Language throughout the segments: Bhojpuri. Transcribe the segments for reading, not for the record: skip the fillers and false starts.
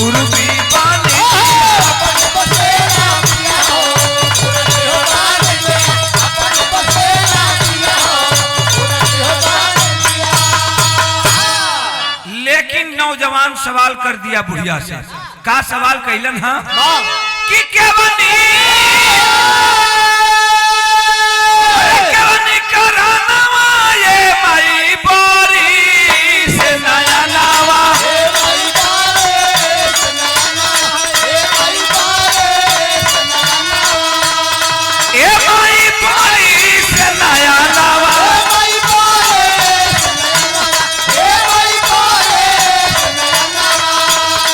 पूर्वी पानी लेकिन नौजवान सवाल कर दिया बुढ़िया से। का सवाल कैलन हा कि केवनी करानवा ये माई बोरी से नया नावा ए माई बोरी से नया नावा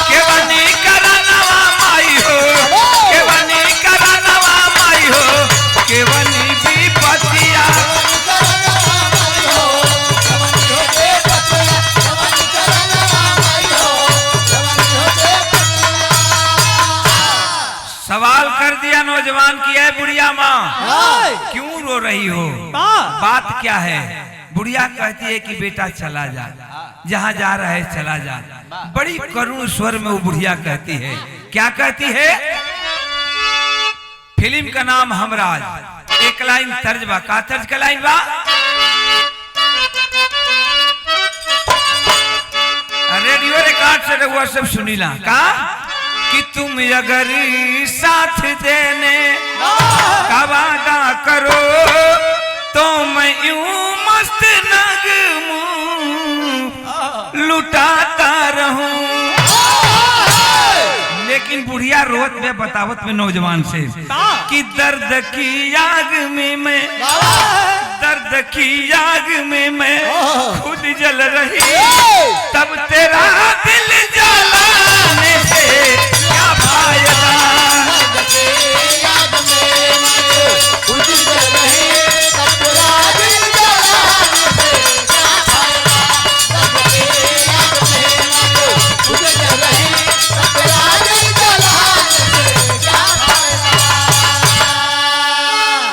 केवनी करानवा माई हो केवनी करानवा माई हो केवनी विपतिया सवाल कर दिया नौजवान की है बुढ़िया माँ क्यों रो रही हो, बात क्या है। बुढ़िया कहती है कि बेटा चला जा, जहाँ जा रहा है चला जा। बड़ी करुण स्वर में वो बुढ़िया कहती है। क्या कहती है। फिल्म का नाम हमराज। एक लाइन तर्ज बा। का तर्ज का लाइन बा। रेडियो रिकॉर्ड से रहुआ सब सुनीला का कि तुम अगर साथ देने का वादा करो तो मैं यूं मस्त नगमू लुटाता रहूं। लेकिन बुढ़िया रोत में बतावत में नौजवान से कि दर्द की आग में मैं दर्द की आग में मैं खुद जल रही तब तेरा दिल जलाने से क्या फायदा।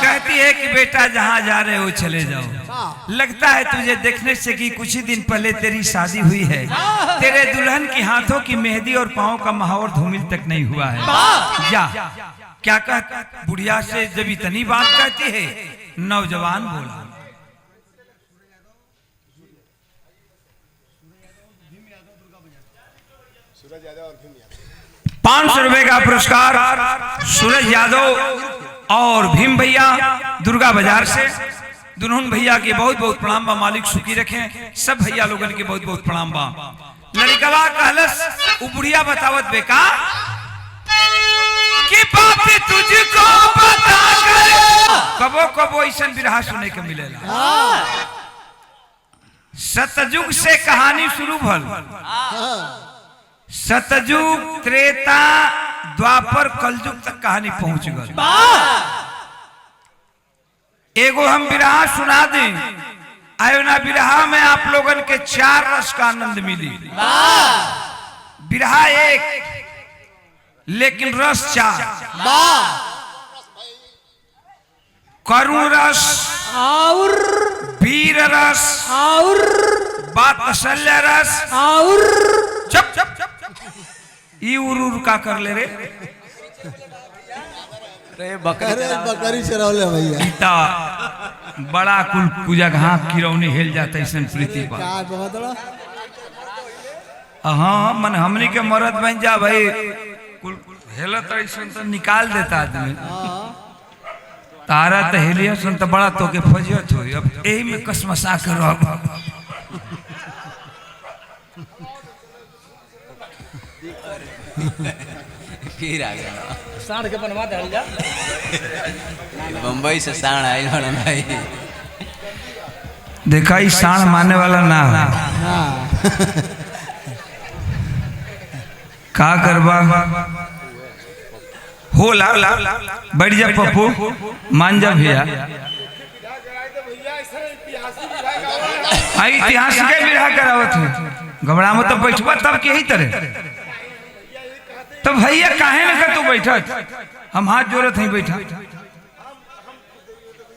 कहती है कि बेटा जहाँ जा रहे हो चले जाओ। लगता है तुझे देखने से कि कुछ ही दिन पहले तेरी शादी हुई है। तेरे दुल्हन की हाथों की मेहंदी और पांव का महावर धूमिल तक नहीं हुआ है। जा। क्या कह बुढ़िया से जब इतनी बात कहती है नौजवान बोला 500 रुपए का पुरस्कार सूरज यादव और भीम भैया दुर्गा बाजार से। दुल्हन भैया के बहुत बहुत प्रणाम बा। मालिक सुखी रखें। सब भैया लोगन के बहुत बहुत प्रणाम बा। लड़कवा कहलस उ बुढ़िया बतावत बेका कि बात तुझको बता कर कबो कबो ऐसा बिरहा सुने के मिलेला। सतयुग से कहानी शुरू भल। सतयुग त्रेता द्वापर कलयुग तक कहानी पहुंच गई। एगो हम बिरहा सुना दें। आयोना बिरहा में आप लोगन के 4 रस का आनंद मिली। बिरहा एक लेकिन रस 4। करुण रस और वीर रस और वात्सल्य रस और चप चप चप ई उर का कर ले रे बकरी चरौले भैया पिता बड़ा कुल पूजा हाँ किरौनी हेल जाता है प्रीति पर। हाँ मन हमनी के मरद बन जा भाई कुल हेलत तो निकाल देता आदमी। तारा तो हेलिया सुन तो बड़ा तो के फजियत हो। अब यही में कसमसा कर फिर आ गया साढ़ के बनवा दे जा। बम्बई से साढ़ आयल भाई। देखा ही साढ़ मारने वाला ना का करबा हो ला ला बैठ जा पप्पू मान जा भैया। ऐतिहासिक बिरहा करावत है घबरा मत तब बैठबा तब के ही तरह तो भैया काहे न का तू बैठत हम हाथ जोड़त ही बैठा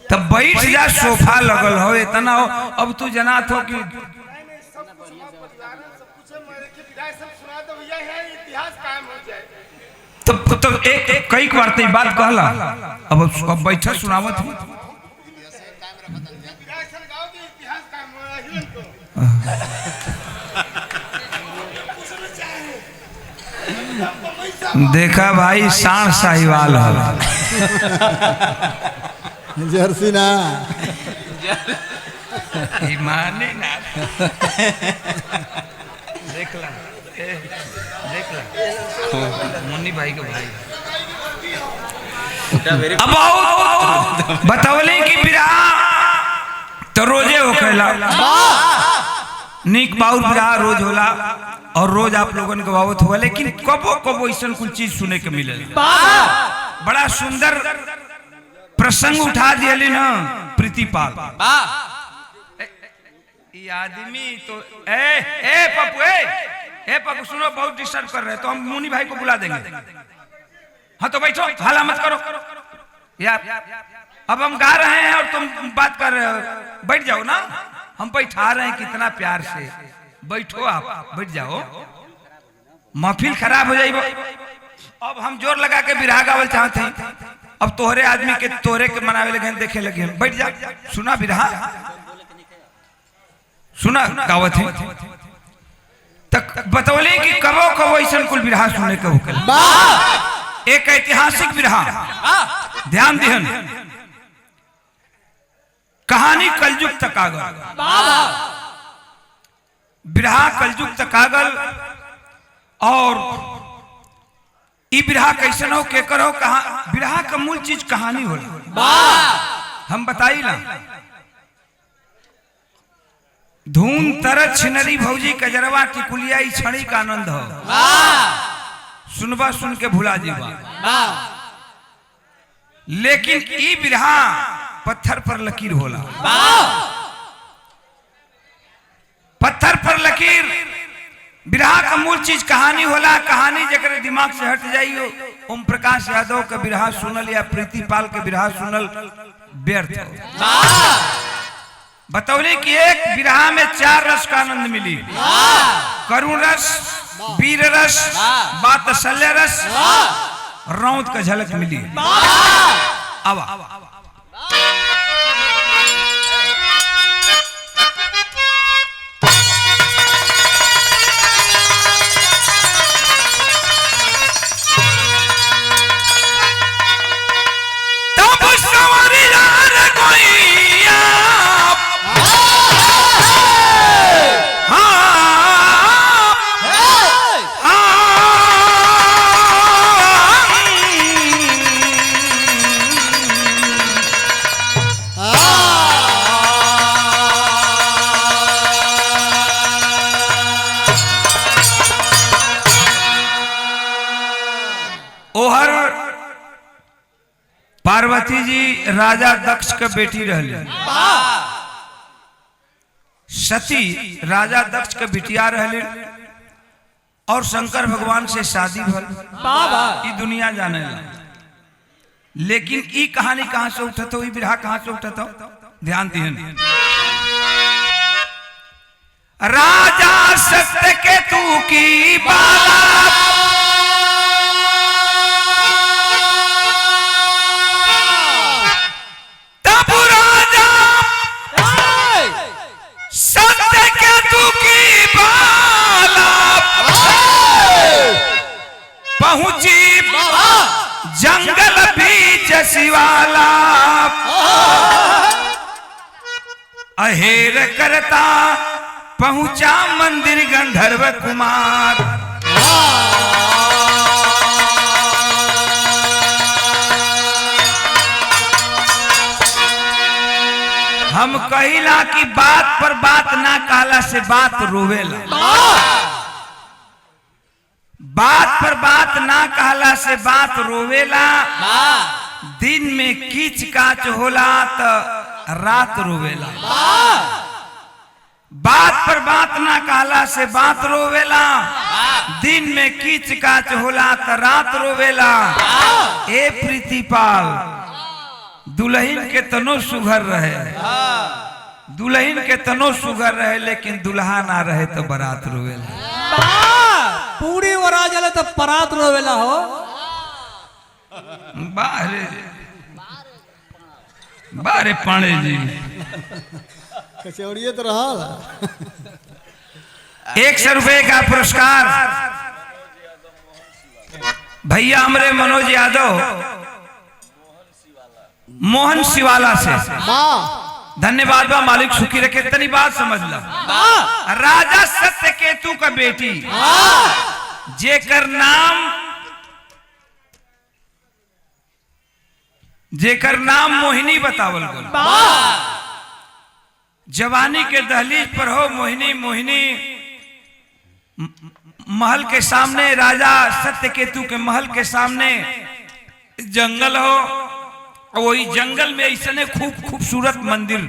तब बैठ जा। सोफा लगल हो इतना हो अब तू जनात हो कि तो एक कई बार तो बात कहला अब बैठा सुनावत है। देखा भाई सांड साहिवाल है जर्सी ना माने ना देख ला मुन्नी भाई के भाई अब बतावले कि बिरहा तो रोजे होखेला नीक बाउर बिरहा रोज होला और रोज आप लोगन के बाबत हुआ, लेकिन कबो कबो ऐसा कुछ चीज सुने के मिले। बड़ा सुंदर प्रसंग उठा दिए ना प्रीतिपाल आदमी तो ए पप्पू सुनो बहुत डिस्टर्ब कर रहे हैं, तो हम मुन्नी भाई को बुला देंगे। हाँ तो बैठो, हाला मत करो यार, अब हम गा रहे हैं और तुम बात कर रहे हो, बैठ जाओ ना, हम बैठा रहे हैं कितना प्यार से, बैठो आप बैठ जाओ, महफिल खराब हो जाएगी। अब हम जोर लगा के बिरहा गावल चाहते हैं, अब तोहरे आदमी के तोहरे के मनावे लगे देखे लगे, बैठ जा सुना बिरहा सुना गावत है तक बतौले कि कबो कबो ऐसा कुल बिरहा सुने के होकल। एक ऐतिहासिक बिरहा ध्यान दिहन, कहानी कलयुग तक आगल, बिरहा कलयुग तक आगल और ई बिरहा कैसन हो के करो कहा बिरहा का मूल चीज कहानी होला। हम बताई ला धूम तरत छिनरी भौजी कजरवा टिकुलिया ई छड़ी का आनंद हो, सुनबा सुन के भुला जीवा। लेकिन ई बिरहा पत्थर पर लकीर होला, पत्थर पर लकीर बिरहा का मूल चीज कहानी होला। कहानी जकर दिमाग से हट जाइयो, ओम प्रकाश यादव का बिरहा सुनल या प्रीतिपाल के बिरहा सुनल व्यर्थ हो। बतौले कि एक बिरहा में 4 रस का आनंद मिली, करुण रस, वीर रस, वात्सल्य रस, रौद का झलक मिली। अब पार्वती जी राजा दक्ष के बेटी रहली, सती राजा दक्ष के बिटिया रहली और शंकर भगवान से शादी भल, ई दुनिया जाने ला। लेकिन ई कहानी कहां से उठत हो, ई बिरहा कहां से उठत हो, ध्यान दिहन। राजा सत्यकेतु की बात पहुंची जंगल बीच शिवाला, अहेर करता पहुंचा मंदिर गंधर्व कुमार। हम कहिला कि बात पर बात ना कहला से बात रोवेला, बात पर बात ना कहला से बात रोवेला। दिन में कीच काच होला तो रात रोवेला, बात पर बात ना कहला से बात रोवेला। दिन में कीच काच होला तो रात रोवेला। ए प्रीतिपाल दुल्हन के तनो सुघर रहे, दुल्हन के तनो सुघर रहे, लेकिन दुल्हा ना रहे तो बारात रोवेला। पूरी वरा जले तो परात रोवेला हो। बारे बारे पाणे जी कचौड़िए तो रहा 100 रुपए का पुरस्कार भैया हमरे मनोज यादव मोहन शिवाला से। धन्यवाद बा मालिक सुखी रखे। तनी बात समझ ला। राजा सत्यकेतु का बेटी जेकर नाम मोहिनी बतावल गल। जवानी के दहलीज पर हो मोहिनी मोहिनी महल के सामने राजा सत्यकेतु के महल के सामने जंगल हो। वही जंगल में ऐसे खूबसूरत मंदिर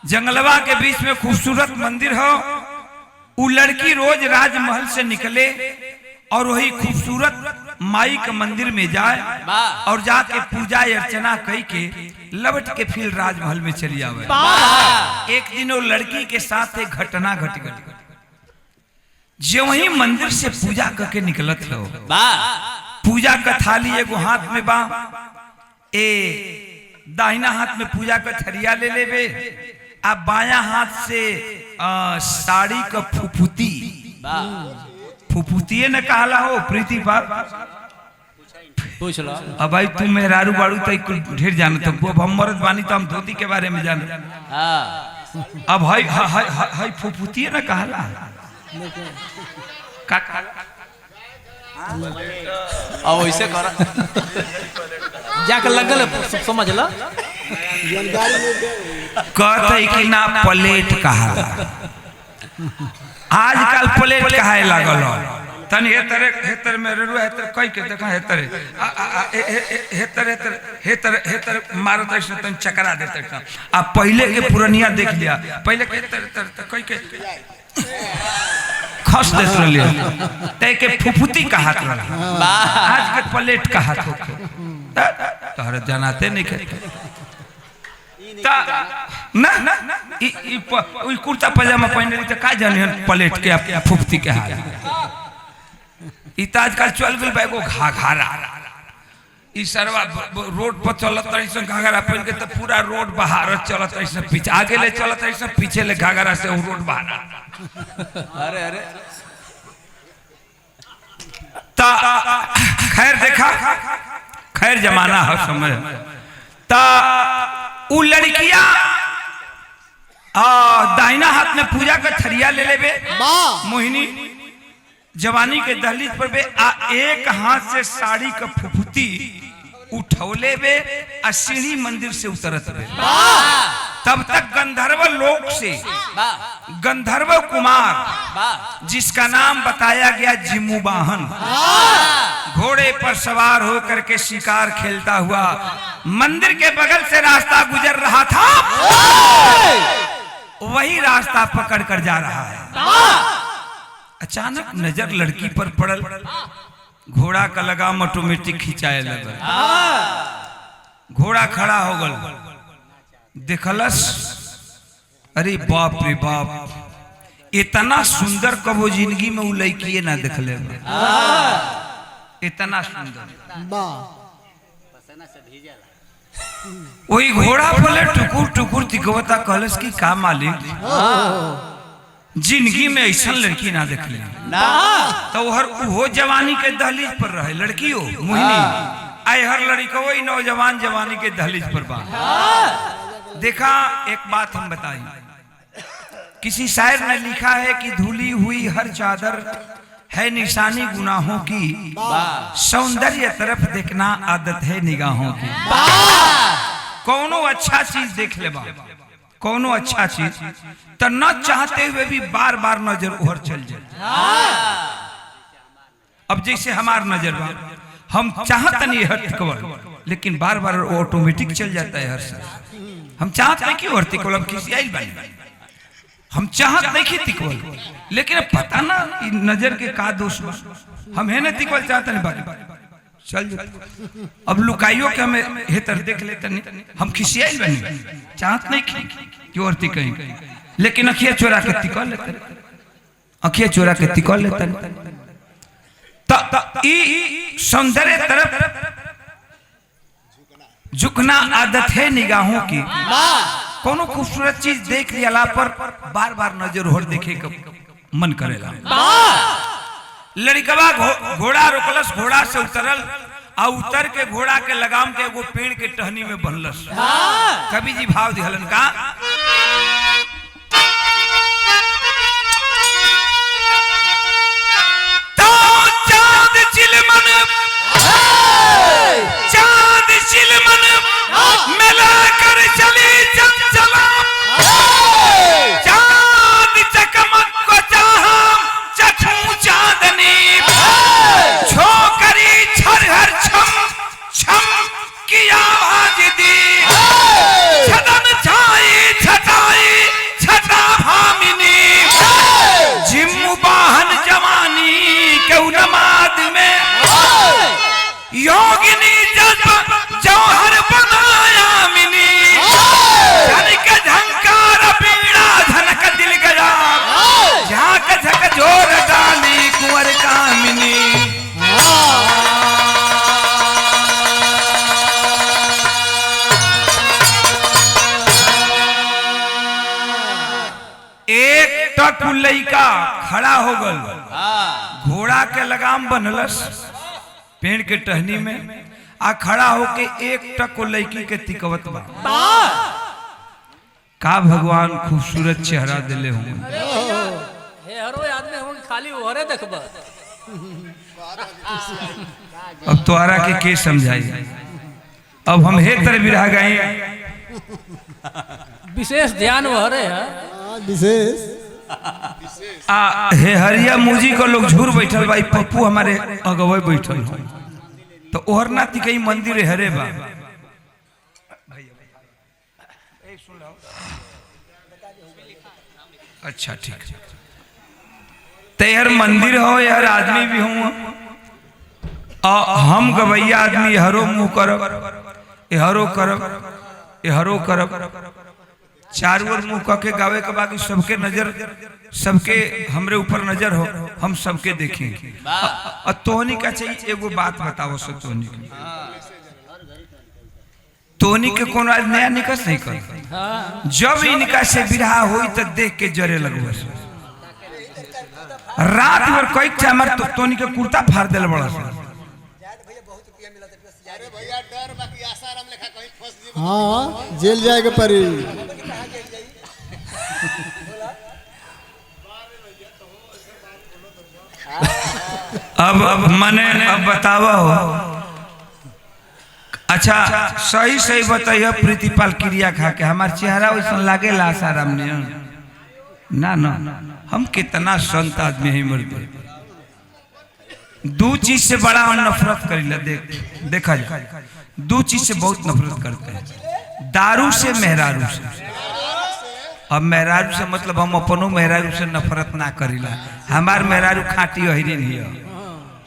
जंगलवा के बीच में खूबसूरत मंदिर हो। वो लड़की रोज राजमहल से निकले और वही खूबसूरत माई के मंदिर में जाए और जाके पूजा अर्चना कई के लौट के फिर राजमहल में चली आवे। एक दिन वो लड़की के साथ एक घटना घट गई। जो वही मंदिर से पूजा करके निकलत हो, पूजा का थाली एगो हाथ में बा, दाहिना हाथ में पूजा का थरिया ले लेबे, आ बाया हाथ से साड़ी का फुफुतिये न कहला हो प्रीति बात पूछ लो। अब भाई तुम मेहरारू बाड़ू तो ढेर जानो तो अब हम मर्द बानी तो हम धोती के बारे में जाने। अब हाय हाय हाय फुफुतिये न कहला का अब वैसे करा जाकर लगल समझ लो। कहते कि ना प्लेट कहा आजकल प्लेट कहाए लागल हो। तन हेतर में रेलवे हेतर कई के देखा हेतर मारत ऐसे तन चकरा देते। आ पहले के पुरनिया देख लिया, पहले के कई के खस देत रहलिए ते के फुफुती कहात रहा। आज के प्लेट कहात हो तोहरे जनाते नहीं के ना ई कुर्ता पजामा पहनले तो का जाने प्लेट के फुफती के हाल। ई तो आजकल चल गई बैगो घाघरा। ई सरवा रोड पर चलत ऐसे घाघरा पहन के तो पूरा रोड बाहर चलत ऐसे पीछे आगे ले चलत ऐसे पीछे ले घाघरा से रोड बाहर। अरे अरे ता खैर देखा खैर जमाना है समझ। ता उ लड़किया दाहिना हाथ में पूजा का थरिया ले लेबे मोहिनी जवानी के दहलीज पर बे एक हाथ से साड़ी का फुफुती उठौले बे आ सीढ़ी मंदिर से उतरत बे। तब तक गंधर्व लोक से गंधर्व कुमार जिसका नाम बताया गया जिमुबाहन घोड़े पर सवार होकर के शिकार खेलता हुआ मंदिर के बगल से रास्ता गुजर रहा था। वही रास्ता पकड़ कर जा रहा है। अचानक नजर लड़की पर पड़ल। घोड़ा का लगाम ऑटोमेटिक खिंचाए लगा। घोड़ा खड़ा हो गल, देखलस अरे बाप रे बाप, इतना सुंदर कबो जिंदगी में वो लड़की ना देखले। इतना सुंदर वही घोड़ा बोले टुकुर टुकुर तिकवता कहलस की का मालिक जिंदगी में ऐसा लड़की ना देखले। तो वो जवानी के दहलीज पर रहे लड़की हो मोहिनी आए हर लड़की वही नौजवान जवानी के दहलीज पर बा। देखा एक बात हम बताई, किसी शायर ने लिखा है कि धुली हुई हर चादर है निशानी गुनाहों की, सौंदर्य तरफ देखना आदत है निगाहों की। कौनो अच्छा चीज देख ले बा, कौनो अच्छा चीज तो न चाहते हुए भी बार बार नजर उहर चल जाए। अब जैसे हमार नजर बा, हम चाहत नहीं हर तिकवल लेकिन बार बार ऑटोमेटिक चल जाता है हर सर। हम चाहत नहीं कि हर तिकवल हम किसी आई बनी, हम चाहत नहीं कि तिकवल लेकिन पता ना नजर के का दोष बा। हम है ना तिकवल चाहते नहीं बारी चल जाते। अब लुकाइयो के हमें हेतर देख लेते नहीं, हम खिसियाई बनी चाहत नहीं कि और तिकई लेकिन अखिया चोरा के तिकल लेते, अखिया चोरा के तिकल लेते। ई सौंदर्य तरफ झुकना आदत है निगाहों की। कोनो खूबसूरत चीज देख लिया पर बार बार नजर होड़ देखे का मन करेगा। लड़कवा घोड़ा रोकलस, घोड़ा से उतरल आ उतर के घोड़ा के लगाम के एगो पेड़ के टहनी में बंधलस। कवि जी भाव दिहलन का, तो चांद चिलमन मिला कर चली चंचला, चांद चकमक को चाहा चखूं चांदनी, छोकरी छरहर छम छम की आवाज दी, छदन छाई छटाई छटा भामिनी, जिम्मू बाहन जवानी के उन्माद में योगिनी जौहर बनाया मिनी, झनक झंकार पीड़ा झनक दिल गया, झांक झक जोर डाली कुंवर कामिनी। एक टक लइका खड़ा हो गल, घोड़ा के लगाम बनलस पेड़ के टहनी में, आ खड़ा होके एक टक लड़की के तिकवत बा। का भगवान खूबसूरत चेहरा दिले होंगे। हे हरो आदमी हम खाली ओहरे देखबा। अब तोहरा के समझाई, अब हम हे तर बिरहा गए, विशेष ध्यान ओहरे है, विशेष हे हरिया मुजी को लोग झूर बैठल भाई, पप्पू हमारे अगवे बैठल हो, तो ओहरना तिकई मंदिर हरे बा। अच्छा ठीक, तेहर मंदिर हो यार, आदमी भी हूँ, हम गवैया आदमी हरो मुंह करब, हरो करब, हरो करब, चारों ओर मुंह करके गावे के बाकी सबके नजर, सबके हमरे ऊपर नजर हो, हम सबके देखेंगे। और तोहनी का चाहिए एगो बात बताओ सो, तोहनी के तोहनी के कोनो आज नया निकस नहीं कर, जब इनका से बिरहा हुई तो देख के जरे लगो। रात भर कई चामर तोहनी के कुर्ता फाड़ दिल बड़ा सा। हाँ जेल जाएगा परी। अब मने अब बतावा हो, अच्छा सही सही बताइए प्रीतिपाल क्रिया खा के हमार चेहरा वैसा लागे आसाराम ने ना ना, हम कितना संत आदमी है मर्द। दो चीज से बड़ा हम नफरत करीला, देखा जाए दो चीज से बहुत नफरत करते हैं, दारू से मेहरारू से। अब मेहरारू से मतलब हम अपनों मेहरारू से नफरत ना करीला, हमार मेहरारू खाटी अहिरी नहीं है।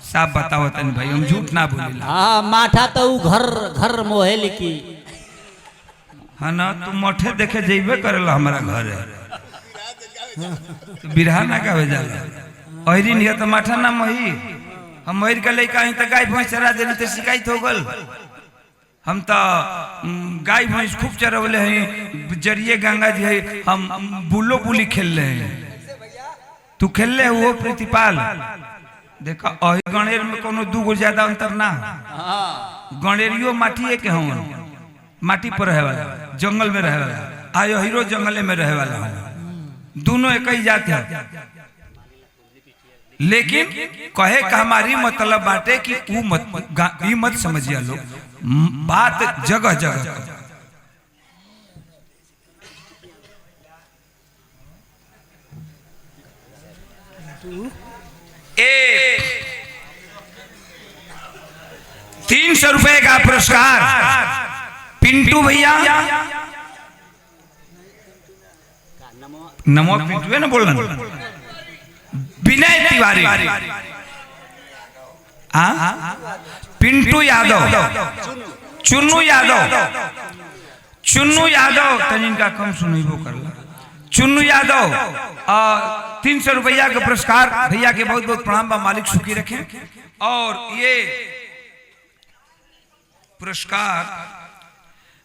साफ बताओ तन भाई, हम झूठ ना बोलीला। हाँ माठा तो घर घर मोहे लिखी हाँ ना, तू मठे देखे जेबे करेला, हमारा घर है तो बिरहा ना कहे जाला, अहिरी नहीं है तो माठा ना मही। हम महीर के लेके आई तो गाय भैंस चरा देने तो शिकायत हो गल। हम तो गाय भैंस खूब चरवले हैं, जरिए गंगा जी है, हम बुलो बुली खेल रहे हैं। तू खेल ले वो प्रीतिपाल, देखा अहि गणेर में कोनो दूगो ज्यादा अंतर ना, गणेरियो माटी के हम माटी पर रहे वाला, जंगल में रहे वाला, आयो हीरो जंगले में रहे वाला, दोनों एक ही जात है। लेकिन कहे का हमारी मतलब बाटे कि वो मत समझिए लोग, बात जगह जगह। एक 300 रुपए का पुरस्कार पिंटू भैया, नमो पिंटू है ना बोलना, विनय तिवारी, पिंटू यादव, चुन्नू यादव, चुन्नू यादव तनिन का कम सुनिबो करला, चुन्नू यादव 300 रुपया का पुरस्कार। भैया के बहुत बहुत प्रणाम बा, मालिक सुखी रखें। और ये पुरस्कार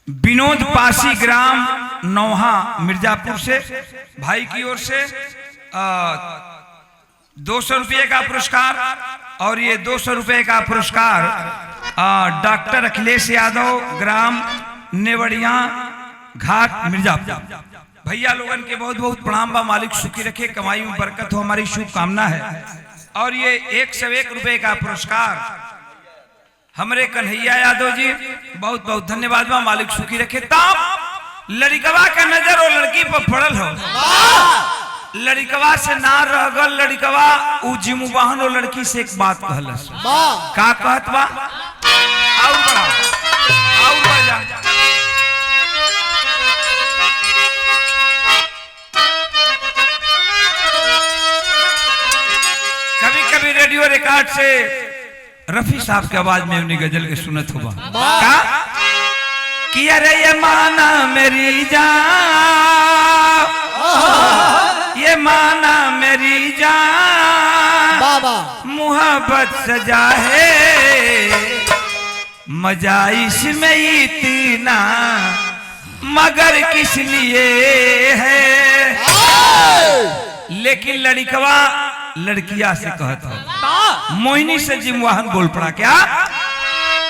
विनोद पासी ग्राम नौहा मिर्जापुर से भाई की ओर से 200 रुपये का पुरस्कार। और ये 200 रुपये का पुरस्कार डॉक्टर अखिलेश यादव ग्राम नेवड़िया घाट मिर्जापुर। भैया लोगन के बहुत बहुत प्रणाम बा। मालिक सुखी रखे, कमाई में बरकत हो, हमारी शुभकामना है। और ये 101 रुपये का पुरस्कार हमरे कन्हैया यादव जी, बहुत बहुत धन्यवाद बा। मालिक सुखी रखे। तब लड़िकवा का नजर और लड़की पर पड़ल हो, लड़िकवा से ना रह गल। लड़िकवा उ जिमुबाहन और लड़की से एक बात कहलस। का कहत बा? और बढ़ा, और बढ़ जा। कभी कभी रेडियो रिकॉर्ड से रफी साहब के आवाज में उन्हें गजल के सुनत हुआ। का कि अरे ये माना मेरी जान, ये माना मेरी जान, मोहब्बत सजा है मजा इसमें इतना, मगर किस लिए है। लेकिन लड़िकवा लड़किया से कहता, मोहिनी से जिमवाहन बोल पड़ा क्या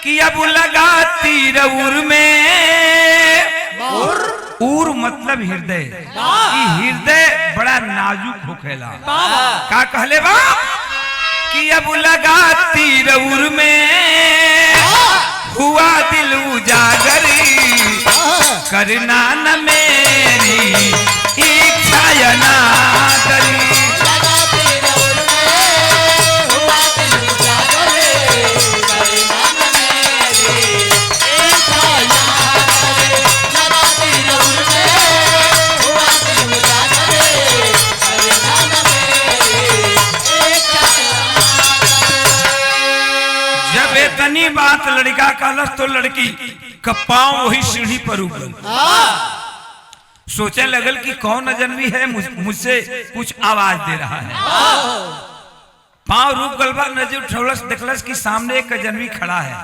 कि अब लगाती रऊर में, उर मतलब हृदय, हृदय बड़ा नाजुक होखेला। का कहले बा कि अब लगाती रऊर में, हुआ दिल उजागरी, करना न मेरी इच्छा या नादरी। इतनी बात लड़का कहलस तो लड़की का पांव वही सीढ़ी पर रुक गई। सोचे लगल कि कौन अजनबी है मुझसे कुछ आवाज दे रहा है। पांव रुक गल बा, नजर उठौलस, देखलस कि सामने एक अजनबी खड़ा है,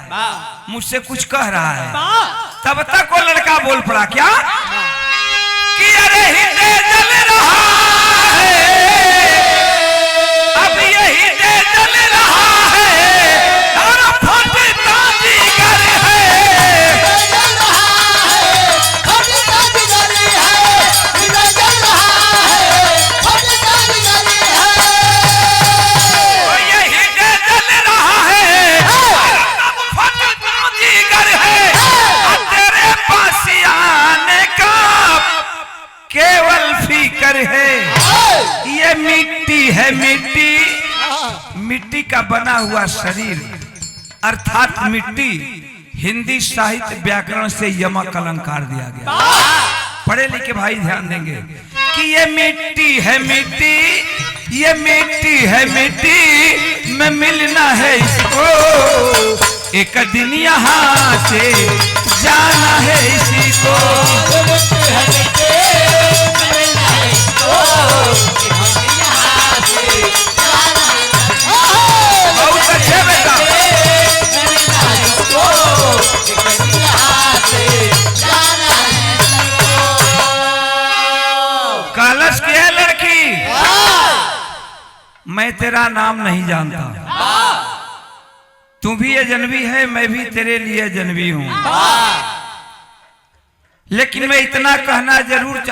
मुझसे कुछ कह रहा है। तब तक वो लड़का बोल पड़ा क्या कि अरे हृदय जल रहा है, अब यही जल रहा है, केवल फिकर है। ये मिट्टी है, मिट्टी, मिट्टी का बना हुआ शरीर अर्थात मिट्टी हिंदी साहित्य व्याकरण से यमक अलंकार दिया गया। पढ़े लिखे भाई ध्यान देंगे कि ये मिट्टी है, मिट्टी, ये मिट्टी है, मिट्टी में मिलना है इसको, एक दिन यहाँ से जाना है इसी को। बहुत अच्छे बेटा। कलश की है लड़की, मैं तेरा नाम नहीं जानता, तू भी अजनबी है, मैं भी तेरे लिए अजनबी हूं, लेकिन मैं इतना कहना जरूर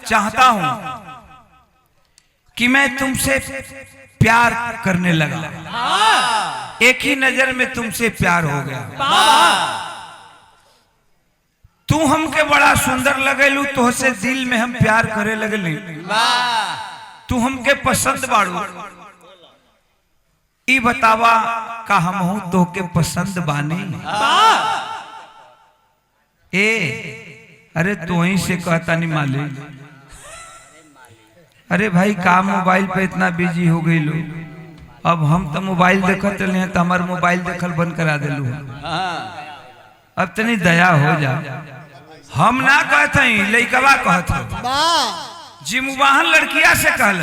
चाहता हूं कि मैं तुमसे प्यार करने लगा। एक ही नजर में तुमसे प्यार हो गया। तू हमके बड़ा सुंदर लगेलू, तो से दिल में हम प्यार करे लगली। तू हमके पसंद बाड़ू, ई बतावा का हम हूं तो के पसंद बानी। अरे तू ही से कहता नहीं मालिक। अरे भाई का मोबाइल पे इतना बिजी हो गई लो, अब हम तो मोबाइल देखत रहे हैं तो हमारे मोबाइल देखल बंद करा दिलू। अब तनी दया हो जा। हम ना कहते हैं, लइकवा कहते जिमुबाहन लड़किया से कहल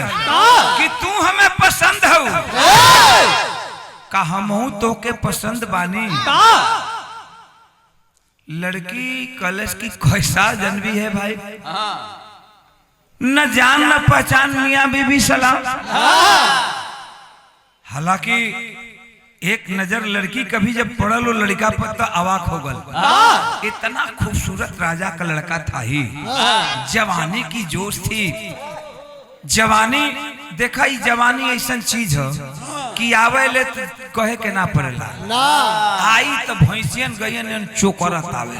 कि तू हमें पसंद हो। का हमहू तो के पसंद बानी। लड़की कलश की कैसा जनवी है भाई, न जान न पहचान, मियां बीबी सलाम। हालांकि एक नजर लड़की कभी जब पड़ल वो लड़का पर तो अवाक हो गल। इतना खूबसूरत राजा का लड़का था ही, जवानी की जोश थी। जवानी देखा, ही जवानी ऐसा चीज है कि आवे ले तो कहे के ना पड़ेला, आई तो भैंसियन गयन चोकरत आवे,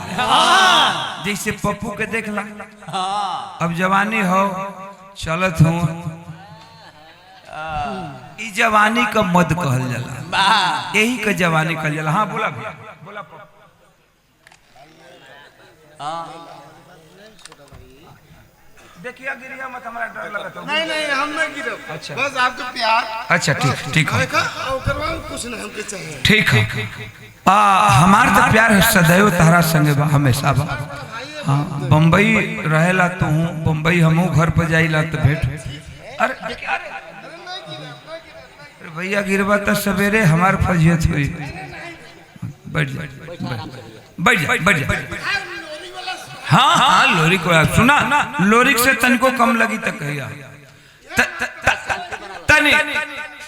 जैसे पप्पू के देख ला। अब जवानी हो चलत हो, ई जवानी का मद कहल जाला, यही का जवानी कहल जाला। हाँ बोला भैया, बोला देखिए गिरिया मत, हमारा डर लगता है। नहीं नहीं हम नहीं गिरे। अच्छा बस आपका प्यार। अच्छा ठीक ठीक है, कुछ नहीं हमके चाहिए। ठीक है। हमार तो प्यार है सदैव तारा संगे बा, हमेशा बा। हाँ बम्बई रहेला तू, बम्बई हमू घर पर जाइला तो भेंट। अरे भैया गिरबा तो सवेरे हमार फजियत हुई। बैठ जा बैठ जा बैठ जा। हाँ हाँ लोरिक सुना ना, लोरिक से तन को कम लगी तक कहिया, तनी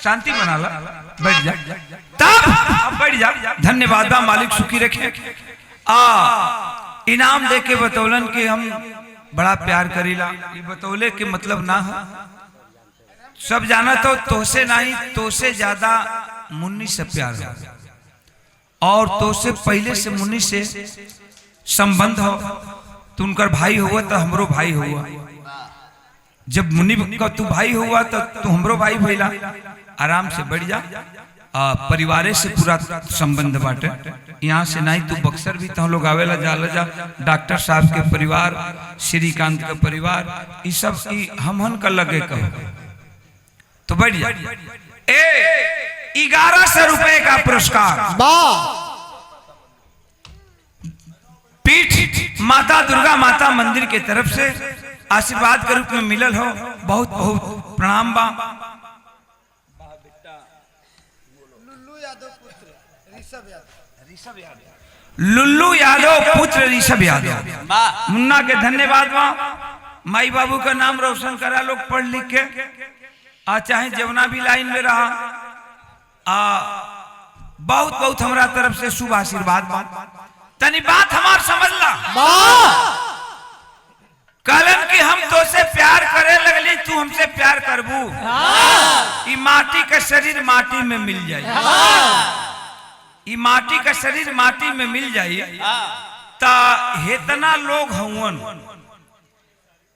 शांति बना ला, बैठ जा तब बैठ जा। धन्यवाद मालिक सुखी रखे। इनाम दे के बतौलन कि हम बड़ा प्यार करीला। ये बतौले के मतलब ना है, सब जाना तो से नहीं, तो से ज्यादा मुन्नी से प्यार है, और तो से पहले से मुन्नी से संबंध हो। तू उनका भाई हुआ तो हमरो भाई हुआ, जब मुनि का तू भाई हुआ तो तू हमरो भाई भइला। आराम से बैठ जा। परिवार से पूरा संबंध बाटे, यहाँ से नहीं तू बक्सर भी तो लोग आवेला जाला जा। डॉक्टर साहब के परिवार, श्रीकांत का परिवार, ये सब हमहन का लगे कहो तो बैठ जा। 1100 रुपए का पुरस्कार पीठ माता दुर्गा माता मंदिर के तरफ से आशीर्वाद के रूप में मिलल हो। बहुत बहुत प्रणाम बा। लुल्लू यादव पुत्र ऋषभ यादव, मुन्ना के धन्यवाद बा। माई बाबू का नाम रोशन करा लोग पढ़ लिख के, चाहे जवना भी लाइन में रहा। बहुत बहुत हमारा तरफ से शुभ आशीर्वाद बा। तनी बात हमार समझ ला, कहलन कि हम तो से प्यार करे लगली, तू हमसे प्यार करबू। ई माटी का शरीर माटी में मिल जाए, ई माटी का शरीर माटी में मिल जाए ता हेतना लोग हवन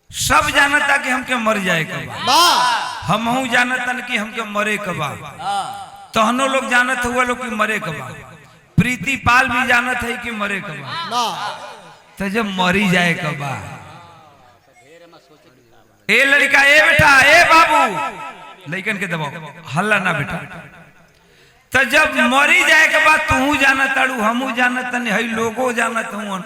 सब जानता कि हमके मर जाए कबा, हमहू जानतन कि हमके मरे कबा, तहनो लोग जानत हुआ लोग कि मरे कबा, प्रीति पाल भी जानत है कि मरे कबा। तो जब मरी जाए कबा, ए लड़का, ए बेटा, ए बाबू, लेकिन के दबाओ हल्ला ना बेटा। तो जब मरी जाए के बाद तू जानत अड़ू, हमू जानत नहीं, हई लोगो जानत हूँ।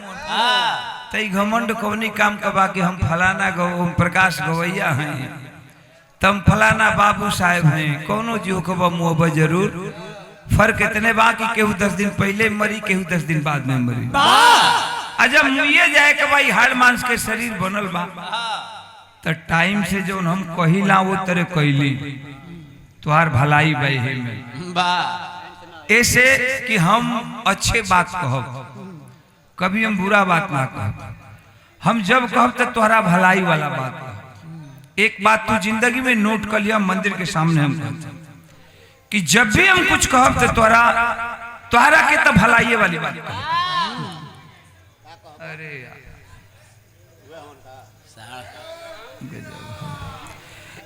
तई घमंड कवनी काम कबा कि हम फलाना प्रकाश गवैया हैं, तम फलाना बाबू साहेब हैं। कोनो जो कबा मुहब्बत जरूर, फर्क इतने बा कि केहू 10 दिन पहले मरी, केहू 10 दिन बाद में मरी। जब मुइये जाए के भाई हाड़ मांस के शरीर बनल बा, तो टाइम से जो हम कहिला वो तरह कहली, तुहार भलाई भाई है में ऐसे कि हम अच्छे बात कहब, कभी हम बुरा बात ना कहब। हम जब कहब तो तुहरा भलाई वाला बात कहब। एक बात तू जिंदगी में नोट कर लिया, मंदिर के सामने हम कहते कि जब भी हम कुछ कहब तो तुहरा के तो भलाई वाली बात कहब। अरे यार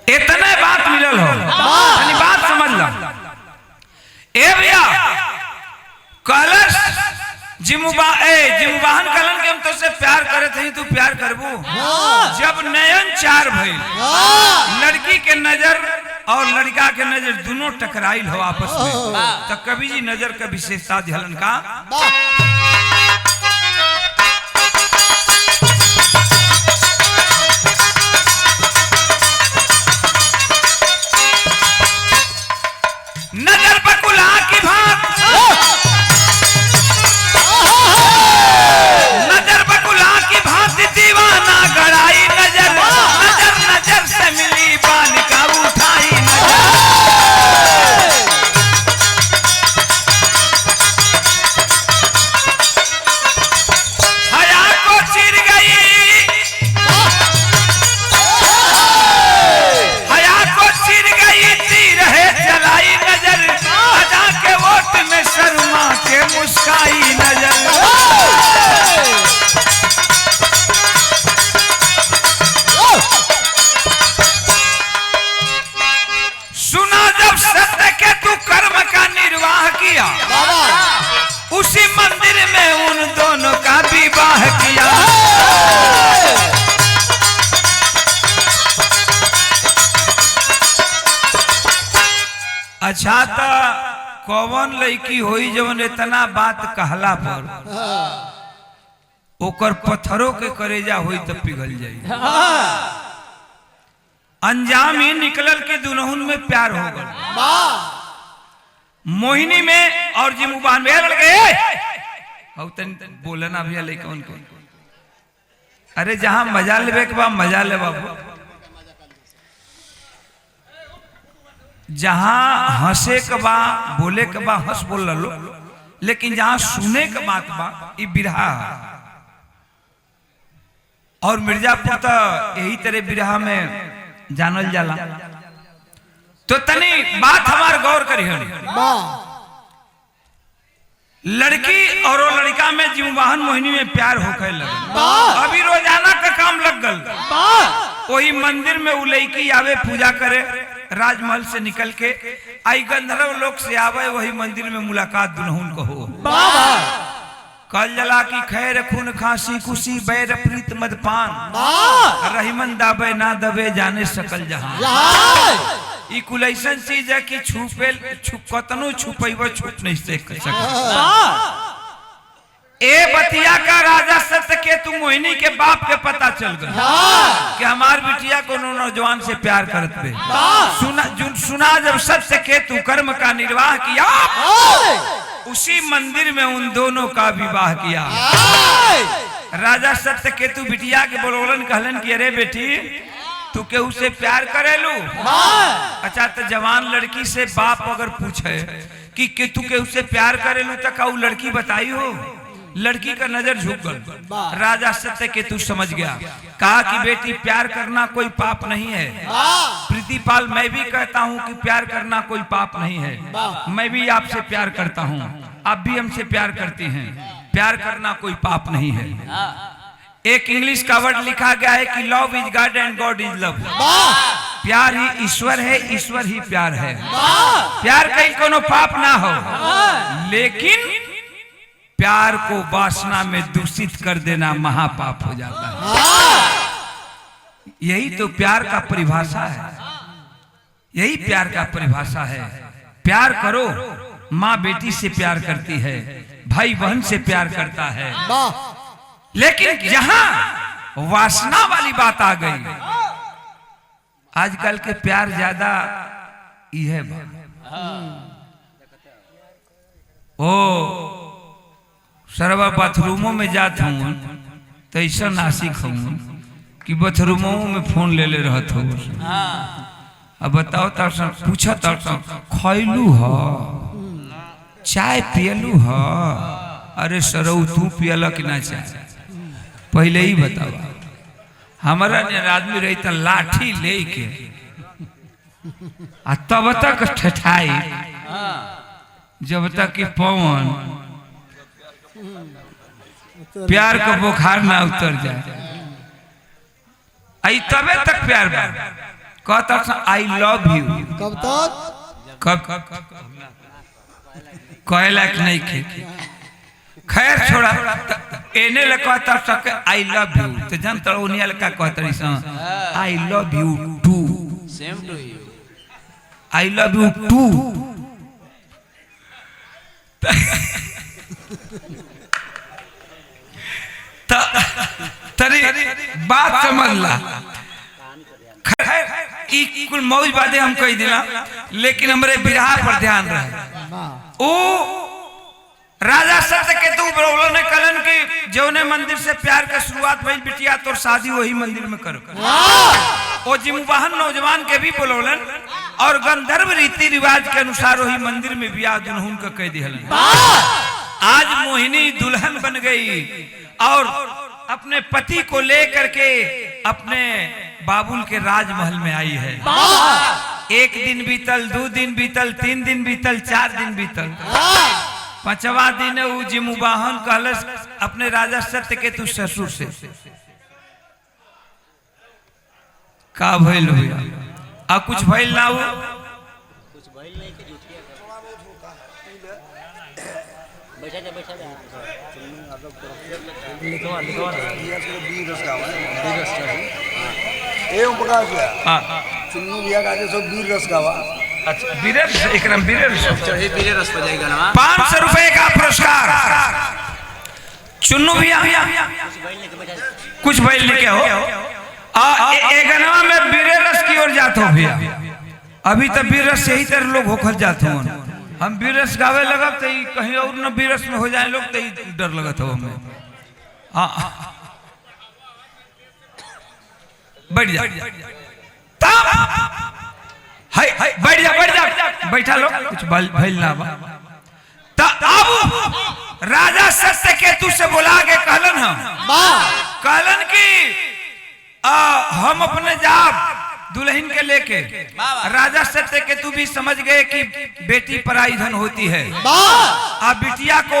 इतने बात मिलल हो, बात समझ ला। ए भैया कलश जिमुबाहन कलन के हम तो से प्यार करे थे, तू प्यार करबू। जब नयन चार भई, लड़की के नजर और लड़का के नजर दोनों टकराइल हो आपस में, तो कवि जी नजर का विशेषता दिहलन का नजर बकुला की किया, उसी मंदिर में उन दोनों का विवाह किया। अच्छा तो कौन लड़की होई जवन इतना बात कहला पर ओकर पत्थरों के करेजा होई तो पिघल जाई। अंजाम ही निकलल के दुल्हन में प्यार हो गया। मोहिनी में और जिमुबान में बोलना भी लड़का उनको, अरे जहां मजा लेवे के बा मजा ले बाबू, जहां हंसे के बा बोले के बा हंस बोल लो, लेकिन जहां सुने के बात बा ये बिरहा। और मिर्जापुर तो यही तरह बिरहा में जानल जाला। तो तनी बात हमार गौर करिए, लड़की और वो लड़का में जिमुबाहन मोहिनी में प्यार होके लगे। अभी रोजाना का काम लग गल, वही मंदिर में वो लड़की आवे पूजा करे, राजमहल से निकल के आई गंधर्व लोक से आवे, वही मंदिर में मुलाकात दुल्हन को हो। कल जला की खैर खून खांसी खुशी बैर प्रीत मदपान, रहीमन दाबे ना दबे जाने सकल जहां। ई कुल ऐसन चीज है कि कतनो छुपेबो छुप नहीं सके। ए बतिया का राजा सत्यकेतु मोहिनी के बाप के पता चल गया कि हमार बिटिया को नौजवान से प्यार करते। सुना जब सत्यकेतु कर्म का निर्वाह किया, उसी मंदिर में उन दोनों का विवाह किया। राजा सत्यकेतु बिटिया के बोलोलन कहलन कि अरे बेटी तू केहू से प्यार करेलू? अच्छा तो जवान लड़की से बाप अगर पूछे कि तू केहू से प्यार करेलू तो का लड़की बताई हो? लड़की का नजर झुक गल। राजा सत्यकेतु समझ गया, कहा कि बेटी प्यार करना कोई पाप नहीं है। प्रीतिपाल मैं भी कहता हूँ कि प्यार करना कोई पाप नहीं है। मैं भी आपसे प्यार करता हूँ, आप भी हमसे प्यार करती हैं। प्यार करना कोई पाप नहीं है। एक इंग्लिश का वर्ड लिखा गया है कि love is God and God is love. प्यार ही ईश्वर है, ईश्वर ही प्यार है। प्यार कहीं कोनो पाप ना हो, लेकिन प्यार को वासना में दूषित कर देना महापाप हो जाता है। यही तो प्यार का परिभाषा है, यही प्यार का परिभाषा है। प्यार करो, माँ बेटी से प्यार करती है, भाई बहन से प्यार करता है, लेकिन जहां वासना वाली बात आ गई, आजकल के प्यार ज्यादा यह ओ सरवा बाथरूमों में जात हूँ तो ऐसा नासिक हूँ कि बाथरूमों में फोन ले रहत हो। अब बताओ तो पूछा तो खैलू ह चाय पियलू ह? अरे सरऊ तू पियल कि ना चाय पहले ही बताओ। हमारा आदमी रही तो लाठी लेके तब तक ठठाई जब तक कि पवन प्यार का बुखार ना उतर जाए। आई तबे तक प्यार कहता आई लव यू। कब तक? कब कहे लायक नहीं खे। खैर छोड़ा, एने ले कहता आई लव यू तो जन तो उन्हीं लड़का कहता I love you too. Same to you. I love you too. तरी बात समझ ला। कुल मौज बातें हम कह दिला, लेकिन हमारे बिरहा पर ध्यान रहे। ओ राजा सत्यकेतु बोलन ने कलन की जौने मंदिर से प्यार का शुरुआत भई बिटिया तो शादी वही मंदिर में करो। ओ जिमुबाहन नौजवान के भी बोलोलन और गंधर्व रीति रिवाज के अनुसार वही मंदिर में ब्याह दुल्हन का कह दिहलन। आज मोहिनी दुल्हन बन गई और अपने पति को लेकर के अपने बाबुल के राजमहल में आई है। एक दिन बीतल, 2 दिन बीतल, 3 दिन बीतल, 4 दिन बीतल, 5वां दिन वो जिमुबाहन कहलस अपने राजा सत्यकेतु ससुर से का भइल हुआ आ कुछ भइल ना हो। लिखवा लिखवा एवं प्रकार से हाँ चुन्नू भैया का सब वीर रस गावा अच्छा बीरे एकरम बीरे चढ़ी पीले रस पर जाएगा ना 500 रुपए का पुरस्कार चुन्नू भैया कुछ बैल लेके हो गनवा में बीरे रस की ओर जाते हो भैया अभी तक बीर रस से ही तरह लोग होकर जाते हो हम बीर रस गावे लगब तो कहीं और न बीर रस में हो जाए लोग तो डर लगत हो हमें हाँ बैठ जा हाय हाय बैठ जा बैठा लो कुछ भइल ना बा त अब राजा सत्यकेतु से बुला के कहलन कहलन कि हम अपने जाब दुल्हन के लेके राजा सत्यकेतु भी समझ गए कि बेटी पराई धन होती है अब बिटिया को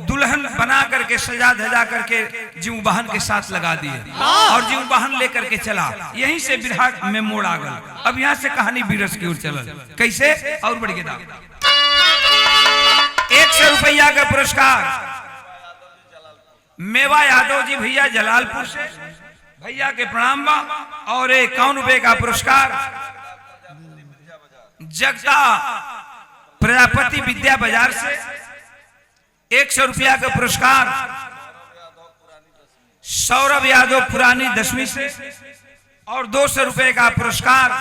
दुल्हन बना करके सजा धजा करके जीव वाहन के साथ लगा दिए और जीव वाहन लेकर के चला यहीं से बिरहा में मोड़ आ गया अब यहाँ से कहानी बीरस की ओर चलल कैसे और बढ़ गया 100 रुपया का पुरस्कार मेवा यादव जी भैया जलालपुर से भैया के प्रणाम बा और 51 रुपए का पुरस्कार जगता प्रजापति विद्या बाजार से 100 रुपया का पुरस्कार सौरभ यादव पुरानी 10वीं से और 200 रुपए का पुरस्कार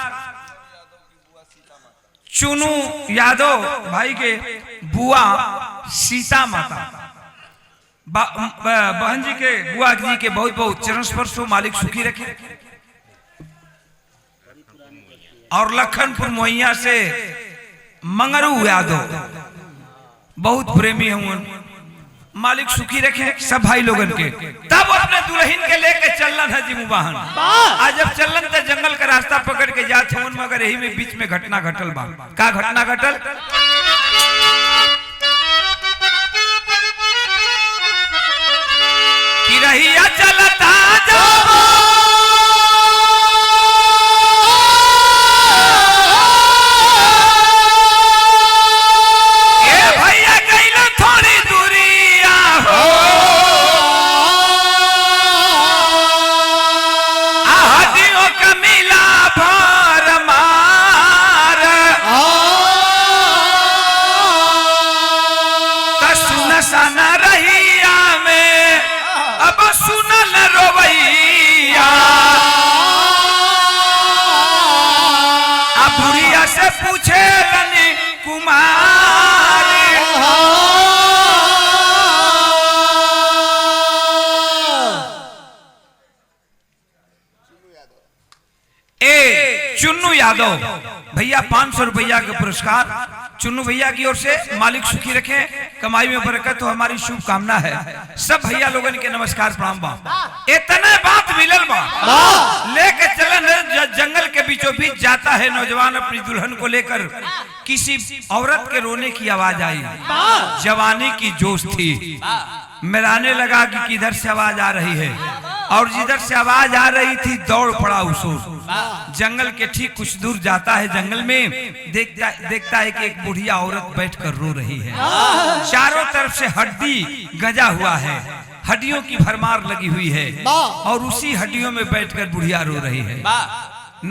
चुनू यादव भाई के बुआ सीता माता बहन जी के बुआ जी के बहुत बहुत चरण स्पर्श हो मालिक सुखी रखे और लखनपुर मोहिया से मंगरू यादव बहुत प्रेमी हूं मालिक सुखी रखे सब भाई लोगन के तब अपने दुल्हन के लेके चलन है जी वाहन आज जब चलन तो जंगल का रास्ता पकड़ के जाते हूं मगर यही में बीच में घटना घटल बा का घटना घटल कि रहिया चलता जाओ ए भैया कइलो थोड़ी दूरिया हो आहदियों का मिला भर मार सुन सन रहिया में अब सुनल रोवैया अब बुढ़िया से पूछे कुमार ए चुन्नू यादव भैया 500 रुपया का पुरस्कार चुन्नू भैया की ओर से मालिक सुखी रखे कमाई में बरकत हो हमारी शुभ कामना है सब भैया लोगन के नमस्कार प्रणाम बा इतने बात मिलल बा लेके चलन जंगल के बीचों बीच जाता है नौजवान अपनी दुल्हन को लेकर किसी औरत के रोने की आवाज आई जवानी की जोश थी मिलाने लगा कि किधर से आवाज आ रही है और जिधर से आवाज आ रही थी दौड़ पड़ा उसो जंगल के ठीक कुछ दूर जाता है जंगल में देखता है कि एक बुढ़िया औरत बैठकर रो रही है चारों तरफ से हड्डी गजा हुआ है हड्डियों की भरमार लगी हुई है और उसी हड्डियों में बैठकर बुढ़िया रो रही है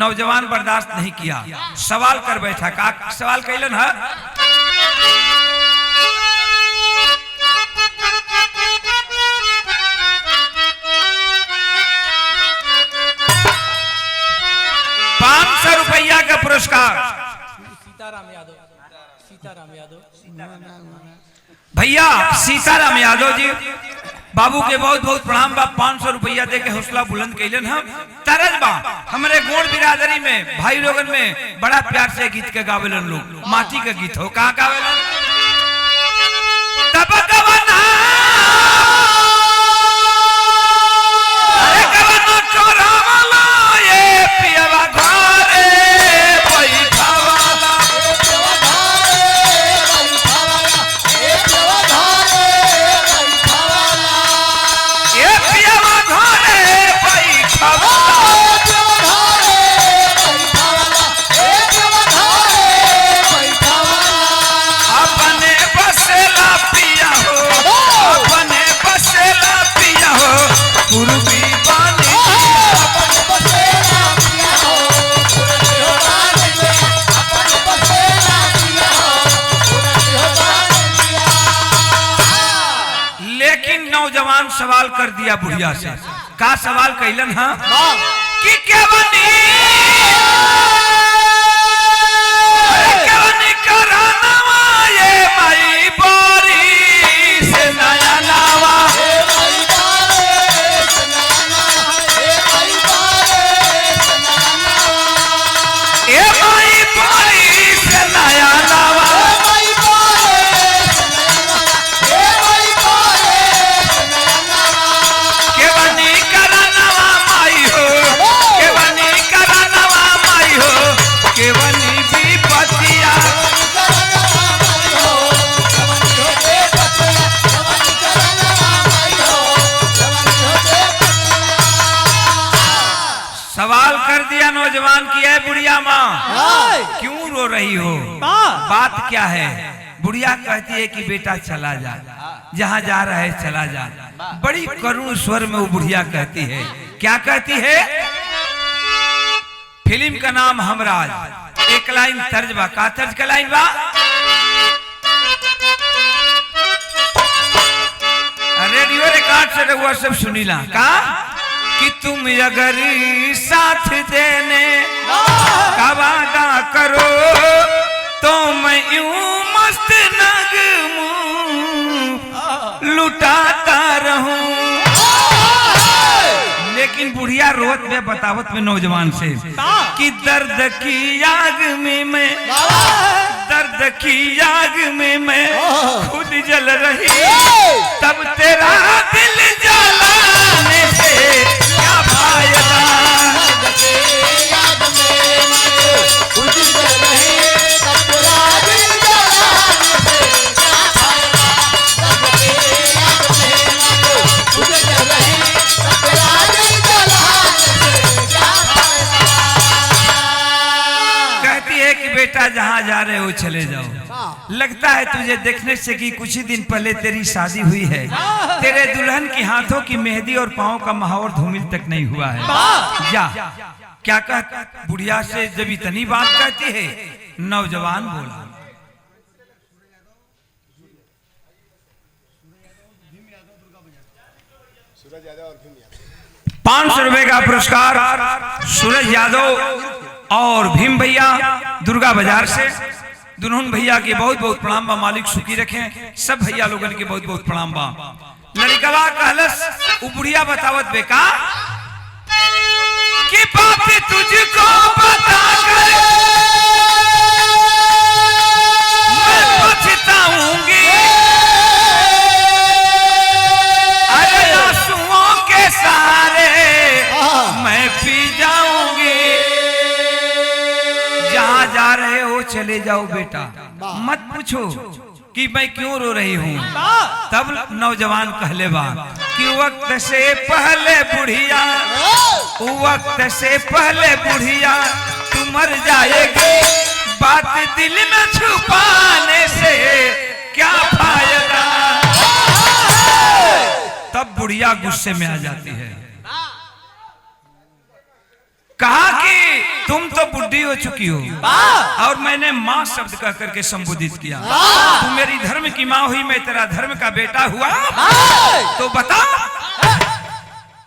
नौजवान बर्दाश्त नहीं किया सवाल कर बैठा का सवाल कैलन है 500 रुपया का पुरस्कार सीताराम यादव भैया सीताराम यादव जी बाबू के बहुत बहुत प्रणाम बा 500 रुपया दे के हौसला बुलंद कैलन हम तरज बा हमारे गोड़ बिरादरी में भाई लोगन में बड़ा प्यार से गीत के गावेलन लोग माटी का गीत हो कहाँ गावेलन तब गवना अरे गवना चोरावाला ये पियवा घरे बैठावाला ये पियवा घरे बैठावाला अब सवाल कर दिया बुढ़िया से। का सवाल कैलन हा कि केवनी करानवा ये माई बोरी से नया नावा ए माई बोरी से नया नावा केवनी करानवा माई हो केवनी करानवा माई हो केवनी भी पतिया सवाल कर दिया नौजवान की है बुढ़िया माँ क्यों रो रही हो बात क्या है। बुढ़िया कहती है कि बेटा चला जा जहाँ जा रहा है चला जा। बड़ी करुण स्वर में वो बुढ़िया कहती है। क्या कहती है। फिल्म का नाम हमराज एक लाइन तर्ज बा। का तर्ज का लाइन बा। रेडियो रिकॉर्ड से रहुआ सब सुनीला का कि तुम अगर साथ देने का वादा करो तो मैं यूं मस्त नगमू लुटाता रहूं। लेकिन बुढ़िया रोत में बतावत में नौजवान से कि दर्द की आग में मैं दर्द की आग में मैं खुद जल रही तब तेरा दिल जलाने से क्या फायदा। कहती है कि बेटा जहाँ जा रहे हो चले जाओ। लगता है तुझे देखने से कि कुछ ही दिन पहले तेरी शादी हुई है। तेरे दुल्हन की हाथों की मेहंदी और पाँव का महावर धूमिल तक नहीं हुआ है। जा क्या कह बुढ़िया से जब इतनी बात कहती है नौजवान बोला 500 रुपए का पुरस्कार सूरज यादव और भीम भैया दुर्गा बाजार से। दुल्हन भैया के बहुत बहुत प्रणाम बा। मालिक सुखी रखें। सब भैया लोगन के बहुत बहुत प्रणाम बा। लड़कवा कहलस बुढ़िया बतावत बेका कि बात तुझको बता कर मैं पछताऊंगी। अरे आंसुओं के सारे मैं पी जाऊंगी। जहां जा रहे हो चले जाओ बेटा मत पूछो कि मैं क्यों रो रही हूँ। तब नौजवान कहले बा कि वक्त से पहले बुढ़िया वक्त से पहले बुढ़िया तू मर जाएगी। बात दिल में छुपाने से क्या फायदा। तब बुढ़िया गुस्से में आ जाती है। कहा कि तुम तो बुढ़ी हो चुकी हो और मैंने माँ शब्द कह करके संबोधित किया। तू मेरी धर्म की माँ हुई मैं तेरा धर्म का बेटा हुआ। तो बता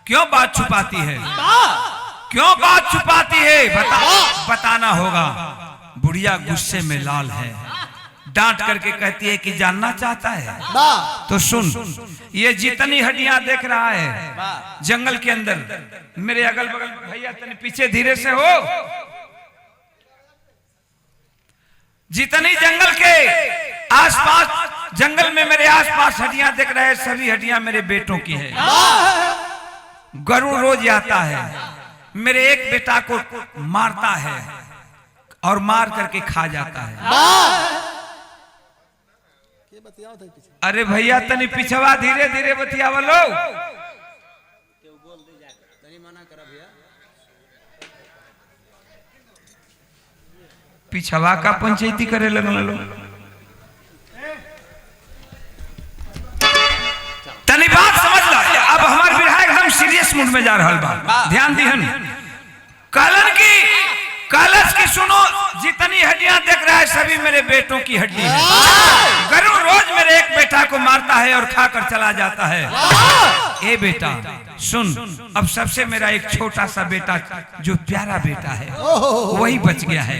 क्यों बात छुपाती है क्यों बात छुपाती है बताना होगा। बुढ़िया गुस्से में लाल है। डांट करके कहती है कि जानना चाहता है तो सुन। ये जितनी हड्डियां देख रहा है जंगल के अंदर मेरे अगल बगल भैया तने पीछे धीरे से हो। जितनी जंगल के आसपास जंगल में मेरे आसपास हड्डियां देख रहे हैं सभी हड्डियां मेरे बेटों की है। गरुड़ रोज आता है मेरे एक बेटा को मारता है और मार करके खा जाता है। अरे भैया तनी पिछवा धीरे धीरे बतियावा लो। पिछवा का पंचायती करे लगल लो। तनी बात समझ लो। अब हमारे विधायक हम सीरियस मूड में जा रहा बा। ध्यान दिहन कलश की सुनो। जितनी हड्डियां देख रहा है सभी मेरे बेटों की हड्डी है। गरुड़ रोज मेरे एक बेटा को मारता है और खाकर चला जाता है। ए बेटा सुन, अब सबसे मेरा एक छोटा सा बेटा जो प्यारा बेटा है वही बच गया है,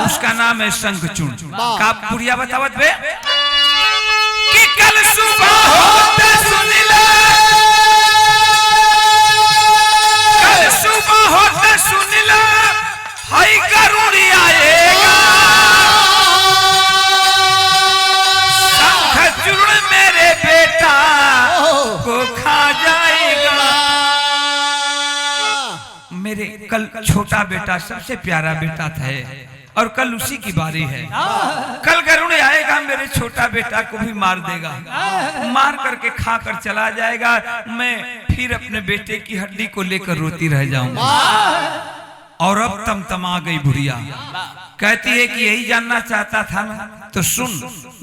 उसका नाम है शंखचूड़। का बुढ़िया बतावत बे कि कल सुबह होते सुन ले, कल सुबह होते सुन ले, हाय गरुड़ आएगा, शंखचूड़ मेरे बेटा को खा जाएगा। मेरे कल छोटा बेटा सबसे प्यारा बेटा था और कल उसी की बारी है। कल गरुड़ आएगा, मेरे छोटा बेटा को भी मार देगा, मार करके खा कर चला जाएगा। मैं फिर अपने बेटे की हड्डी को लेकर रोती रह जाऊंगा। और अब तमतमा गई बुढ़िया, कहती है कि यही जानना चाहता था ना, तो सुन,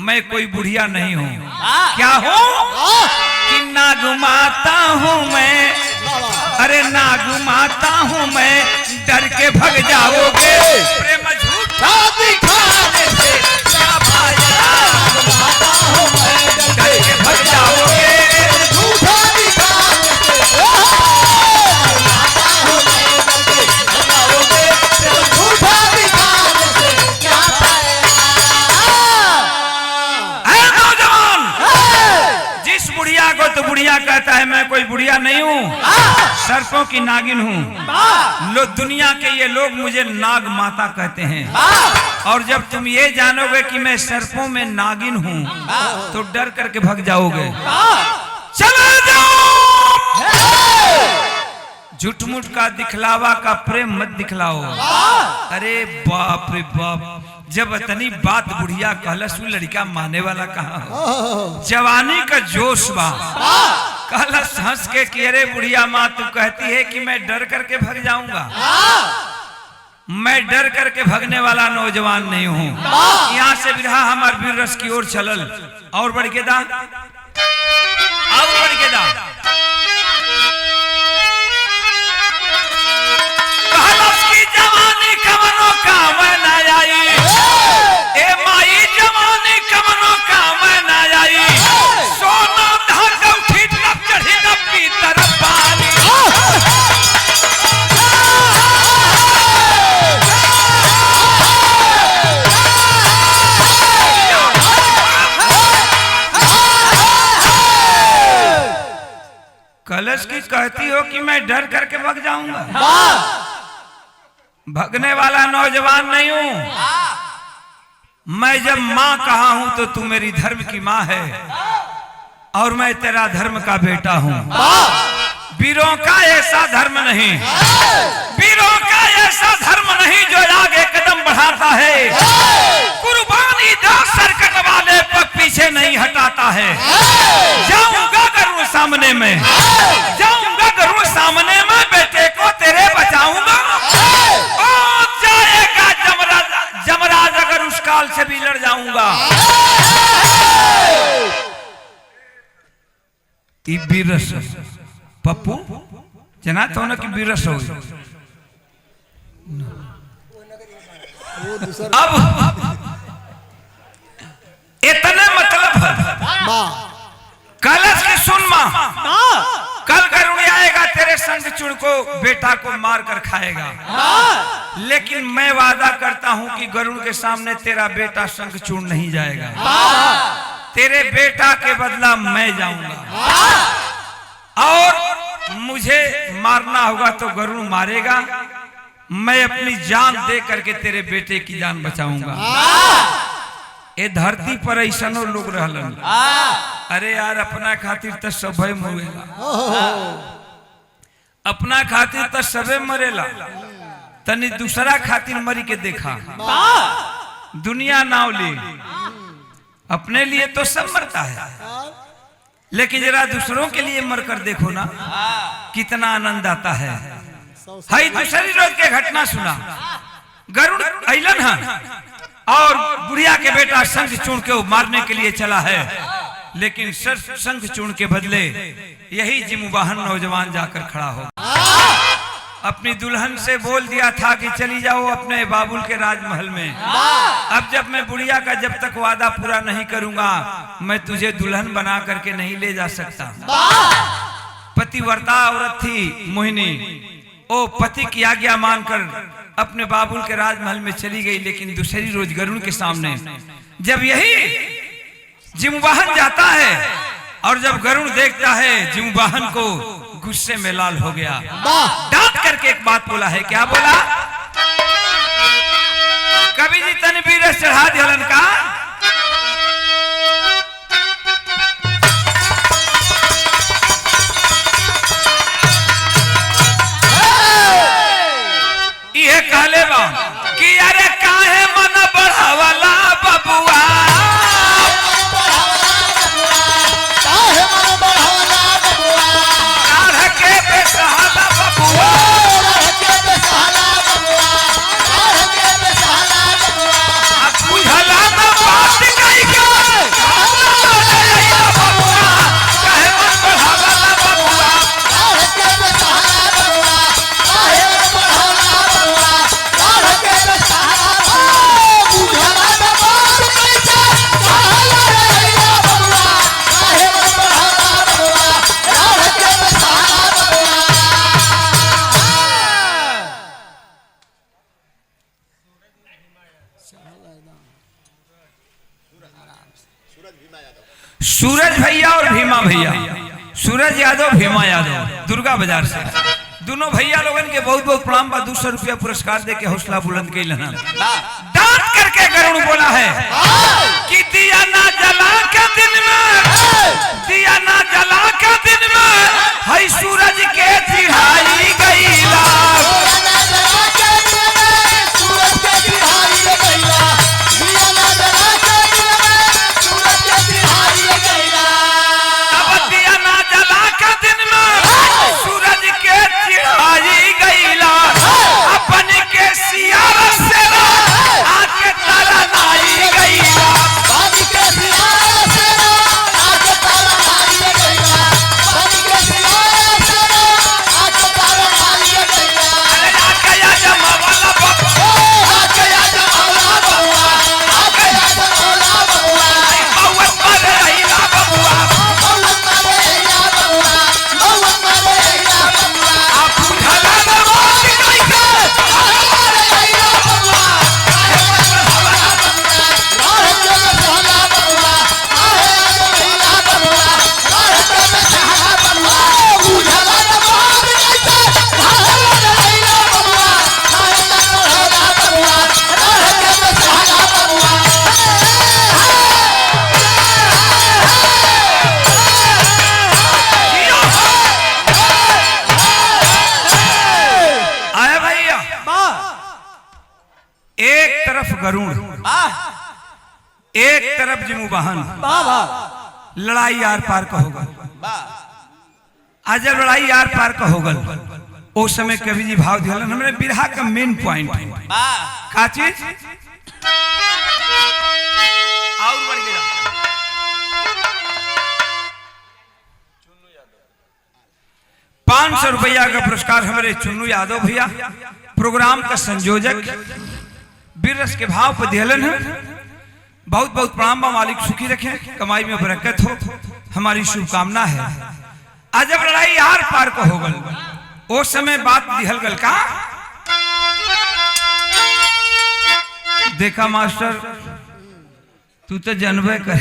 मैं कोई बुढ़िया नहीं हूँ। क्या हूँ कि नाग माता हूँ मैं, अरे नाग माता हूँ मैं, डर के भग जाओगे प्रेम झूठा दिखाने से क्या फायदा, डर के भग जाओगे झूठा दिखाने से, झूठा दिखाने से क्या बुढ़िया को तो बुढ़िया कहता है, मैं कोई बुढ़िया नहीं हूँ, सर्पों की नागिन हूँ। लोग दुनिया के ये लोग मुझे नाग माता कहते हैं। और जब तुम ये जानोगे कि मैं सर्पों में नागिन हूँ तो डर करके भग जाओगे। चले जाओ, झूठ-मूठ का दिखलावा का प्रेम मत दिखलाओ। अरे बाप रे बाप, जब इतनी बात बुढ़िया कहलस, लड़का माने वाला कहाँ हो? जवानी का जोश बा, कहलस हंस के कि अरे बुढ़िया माँ, तू कहती है कि मैं डर करके भग जाऊंगा। मैं डर करके भगने वाला नौजवान नहीं हूँ। यहाँ से बिरहा हमार वीर रस की ओर चलल। और बढ़ के दा, और बढ़ के दा, कहलस की जवानी कमनो काम न आई, ए माई जवानी कमनो काम न आई, सोना धागा उठी तब चढ़ी तब की तरफ पानी। कलश की कहती हो कि मैं डर करके भग जाऊंगा। भगने वाला नौजवान नहीं हूं मैं। जब माँ कहा हूं तो तू मेरी धर्म की माँ है और मैं तेरा धर्म का बेटा हूं। वीरों का ऐसा धर्म नहीं, वीरों का ऐसा धर्म नहीं जो आगे कदम बढ़ाता है, कुर्बानी दो सरकट वाले पर पीछे नहीं हटाता है। जाऊंगा गरुड़ सामने में, जाऊंगा गरुड़ सामने में, बेटे को तेरे बचाऊंगा। और जाएगा जमराज अगर उस काल से भी लड़ जाऊंगा। बीरस पप्पू जना तो न कि बीरस हो। अब इतने मतलब है कलश की सुन मां, कल गरुड़ आएगा तेरे शंखचूड़ को बेटा को मार कर खाएगा। लेकिन मैं वादा करता हूं कि गरुड़ के सामने तेरा बेटा शंखचूड़ नहीं जाएगा। तेरे बेटा के बदला मैं जाऊंगा और मुझे मारना होगा तो गरुड़ मारेगा। मैं अपनी जान दे करके तेरे बेटे की जान बचाऊंगा। ए धरती पर ऐसा लोग रहलन। अरे यार अपना खातिर तो सबे मरेला, अपना खातिर तो सबे मरेला, तनी दूसरा खातिर मरी के देखा। दुनिया नावली, अपने लिए तो सब मरता है, लेकिन जरा दूसरों के लिए मर कर देखो ना कितना आनंद आता है। हाई दूसरी रोज के घटना सुना। गरुड़ अइलन है और बुढ़िया के बेटा शंखचूड़ को मारने के लिए चला है, लेकिन शंखचूड़ के बदले यही जिमुवाहन नौजवान जाकर खड़ा हो। अपनी दुल्हन से बोल दिया था कि चली जाओ अपने बाबुल के राजमहल में। अब जब मैं बुढ़िया का जब तक वादा पूरा नहीं करूंगा मैं तुझे दुल्हन बना करके नहीं ले जा सकता। पतिव्रता औरत थी मोहिनी, ओ पति की आज्ञा मानकर अपने बाबुल के राजमहल में चली गई। लेकिन दूसरी रोज गरुड़ के सामने जब यही जिमवाहन जाता है और जब गरुड़ देखता है जिमवाहन को, गुस्से में लाल हो गया। डांट करके एक बात बोला है। क्या बोला? कवि जी तनवीर चढ़ा दिलन का ये कहले बा कि अरे काहे मन बढ़ावला बबुआ, सूरज भैया और भीमा भैया, सूरज यादव भीमा यादव दुर्गा बाजार से, दोनों भैया लोगन के बहुत बहुत प्रणाम बा। 200 रुपया पुरस्कार दे के हौसला बुलंद के लेना। डांट करके गरुड़ बोला है कि दिया ना जला के दिन में, दिया ना जला के दिन में हई सूरज के चिढ़ाई गईला। गरुड़ एक तरफ जिमुवाहन, लड़ाई आर पार का होगा। आज जब लड़ाई आर पार का होगा उस समय कवि जी भाव दिया हमने बिरहा का मेन पॉइंट का चीज और बढ़ गया। 500 रुपया का पुरस्कार हमारे चुन्नू यादव भैया, प्रोग्राम का संयोजक, बीरस के भाव पर दिलन है। बहुत बहुत प्रणाम बा। मालिक सुखी रखे, कमाई में बरकत हो, हमारी शुभकामना है। आज जब लड़ाई आर पार को हो गल उस समय बात दिहल गल का देखा मास्टर तू तो जानबे कर,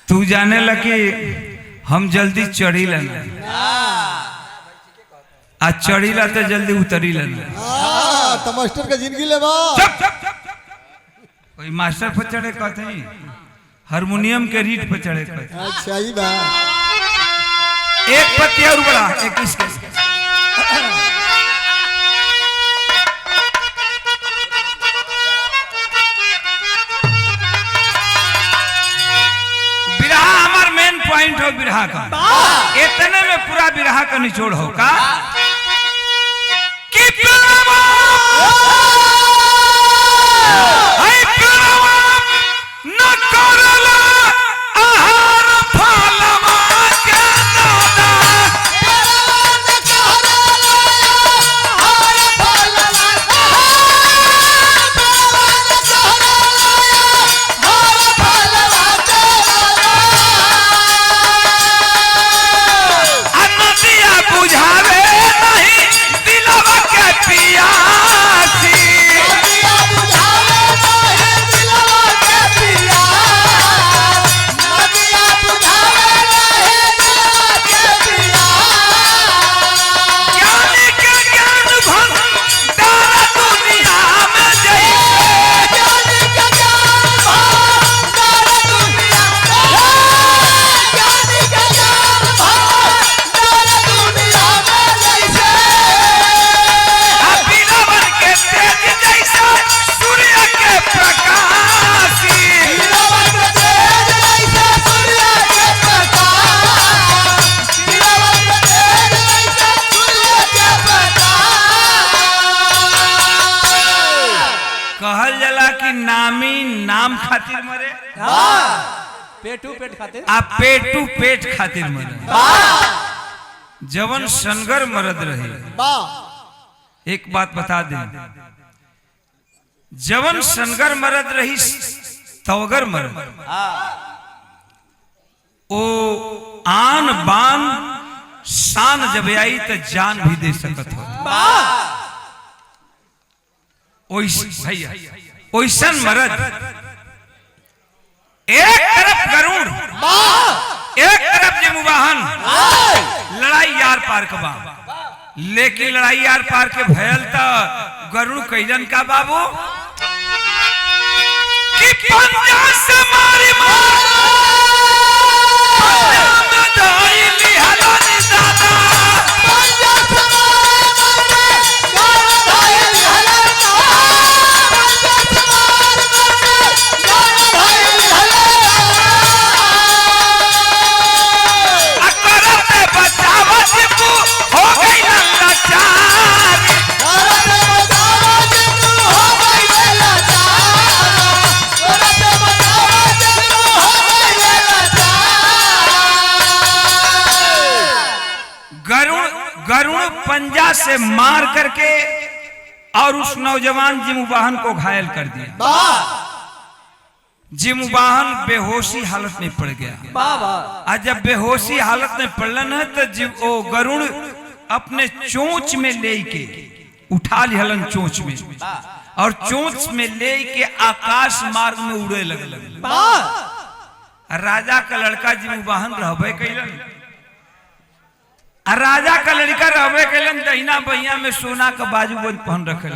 तू जाने लगी हम जल्दी चढ़ी लेना आज चढ़ी ला तो जल्दी उतरी लेना। तो मास्टर का जिंदगी ले बा कोई मास्टर पर चढ़े कहते हैं, हारमोनियम के रीड पर चढ़े कहते। अच्छा ही बा। एक पत्ती और बड़ा एक इसके बिरहा हमार मेन पॉइंट हो बिरहा का। इतने में पूरा बिरहा का निचोड़ हो का कि न करला आहार फलवा के दादा कहल जाला कि नामी नाम खातिर मरे पेटू पेट खातिर आ पेटू पेट खातिर मरे। जवन सनगर मरद रहे, एक बात बता दे, जवन सनगर मरद रही तवगर मरद, ओ आन बान शान जब आई तो जान भी दे सकत हो। भैया ओइसन मरद, एक तरफ गरुड़, एक तरफ जमुवाहन, लड़ाई यार पार का बा। लेकिन लड़ाई यार पार के भयल त गरुड़ कैलन का बाबू कि पंजा से मारी गरुड़ पंजा से मार करके और उस नौजवान जिमुवाहन को घायल कर दिया। जिमुवाहन बेहोशी हालत में पड़ गया। और जब बेहोशी हालत में पड़लन है तो ओ गरुड़ अपने चोंच में लेके उठा लिहलन, चोंच में, और चोंच में लेके आकाश मार्ग में उड़े लगलन। राजा का लड़का जिमुवाहन रहबे कैलन, राजा का लड़का रहबे कैलन, दहिना बहिया में सोना का बाजूबंद पहन रखल।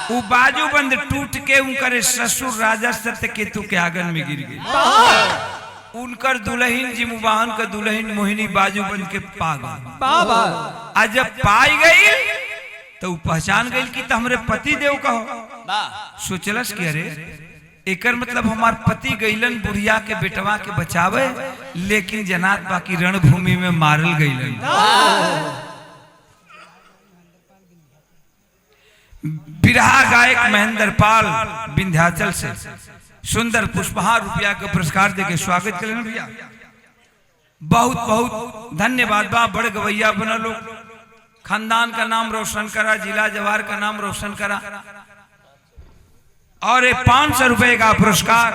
वो बाजूबंद टूट के उनकर ससुर राजा सत्यकेतु के आंगन में गिर गई। उनकर दुल्हन जिमुवाहन का दुल्हन मोहिनी बाजूबंद के पा गई। आज जब पाई गई तो पहचान गई कि तो हमरे पति देव का हो। सोचलस कि अरे एकर मतलब हमार पति गईलन बुढ़िया के बेटवा के बचावे, लेकिन जनात बाकी रणभूमि में मारल गईलन। बिरहा गायक महेंद्र पाल विंध्याचल से सुंदर पुष्पहार रुपया का पुरस्कार देके स्वागत करें भैया। बहुत बहुत धन्यवाद बा। बड़ गवैया बना लो, खानदान का नाम रोशन करा, जिला जवार का नाम रोशन करा। और 500 रुपए का पुरस्कार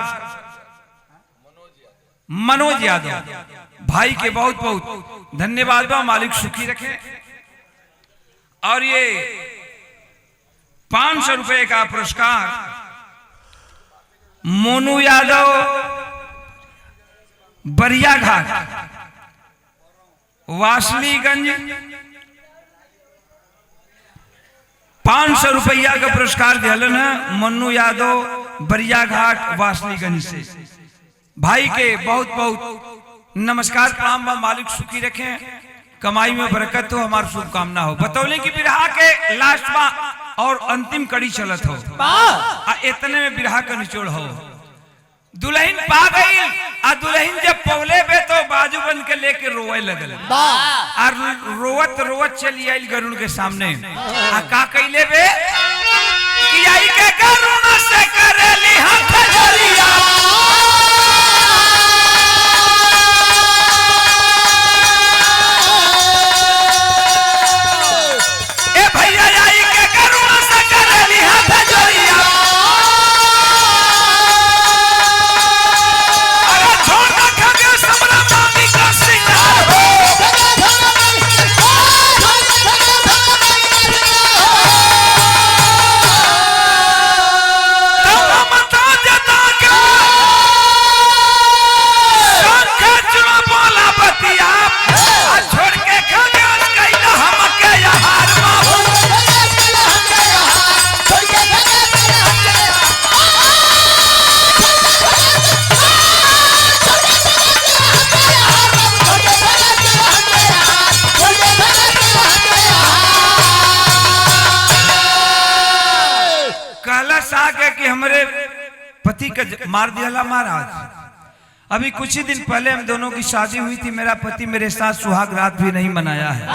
मनोज यादव भाई के बहुत बहुत धन्यवाद बा। मालिक सुखी रखे। और ये 500 रुपए का पुरस्कार मोनू यादव बरिया घाट वासलीगंज, 500 रुपया का पुरस्कार दिलन है मन्नू यादव बरिया घाट वासलीगंज से। भाई के बहुत बहुत नमस्कार प्रणाम। मालिक सुखी रखें, कमाई में बरकत हो, हमारी शुभकामना हो। बतौले की बिरहा के लास्ट में और अंतिम कड़ी चलत हो, इतने में बिरहा का निचोड़ हो। दुल्हन पा गई, आ दुल्हन जब पौले बे तो बाजूबंद के लेके रोए लगल। और रोवत रोवत चली आई गरुड़ के सामने। आ का कैले बे कि आई के गरुड़ से करेली हाथ जोड़िया। ए भैया आई के गरुड़ से करेली हाथ जोड़िया। कि हमरे पति का मार दिया महाराज। अभी कुछ ही दिन पहले हम दोनों की शादी हुई थी। मेरा पति मेरे साथ सुहाग रात भी नहीं मनाया है।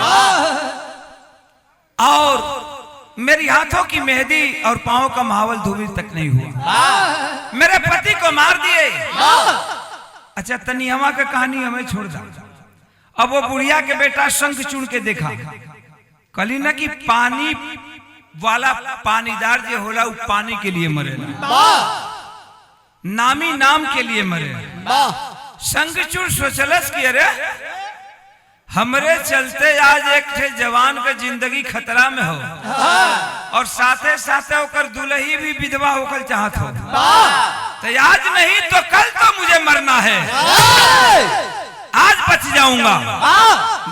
और मेरी हाथों की मेहंदी और पांव का महावल धूमिल तक नहीं हुआ। मेरे पति को मार दिए। अच्छा तनियमा का कहानी हमें छोड़ दो। अब वो बुढ़िया के बेटा शंख चुन के देखा, कली ना कि पानी वाला पानीदार जो होला वो पानी के लिए मरे, नामी नाम के लिए मरे। शंखचूड़ सोचलस कि अरे हमरे चलते आज एक ठे जवान का जिंदगी खतरा में हो और साथे साथे होकर दुल्ही भी विधवा होकर चाहत हो, तो आज नहीं तो कल तो मुझे मरना है। आज बच जाऊंगा,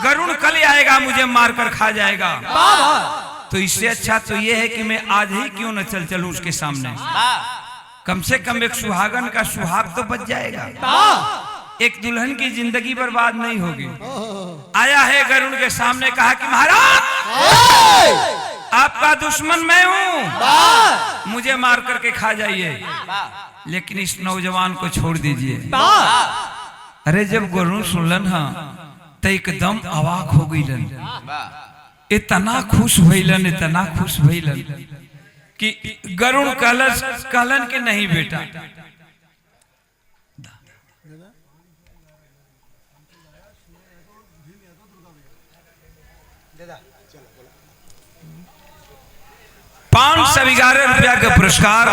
गरुड़ कल आएगा मुझे मारकर खा जाएगा। तो इससे अच्छा तो ये है कि मैं आज ही क्यों न चलूं उसके सामने, कम से कम एक सुहागन का सुहाग तो बच जाएगा, एक दुल्हन की जिंदगी बर्बाद नहीं होगी। आया है गरुड़ के सामने, कहा कि महाराज आपका दुश्मन मैं हूं, मुझे मार करके खा जाइए, लेकिन इस नौजवान को छोड़ दीजिए। अरे जब गरुड़ सुनलन हा तो एकदम अवाक हो गईलन, इतना खुश भइलन, इतना खुश भइलन कि गरुड़ कहलन कि नहीं बेटा, ₹511 का पुरस्कार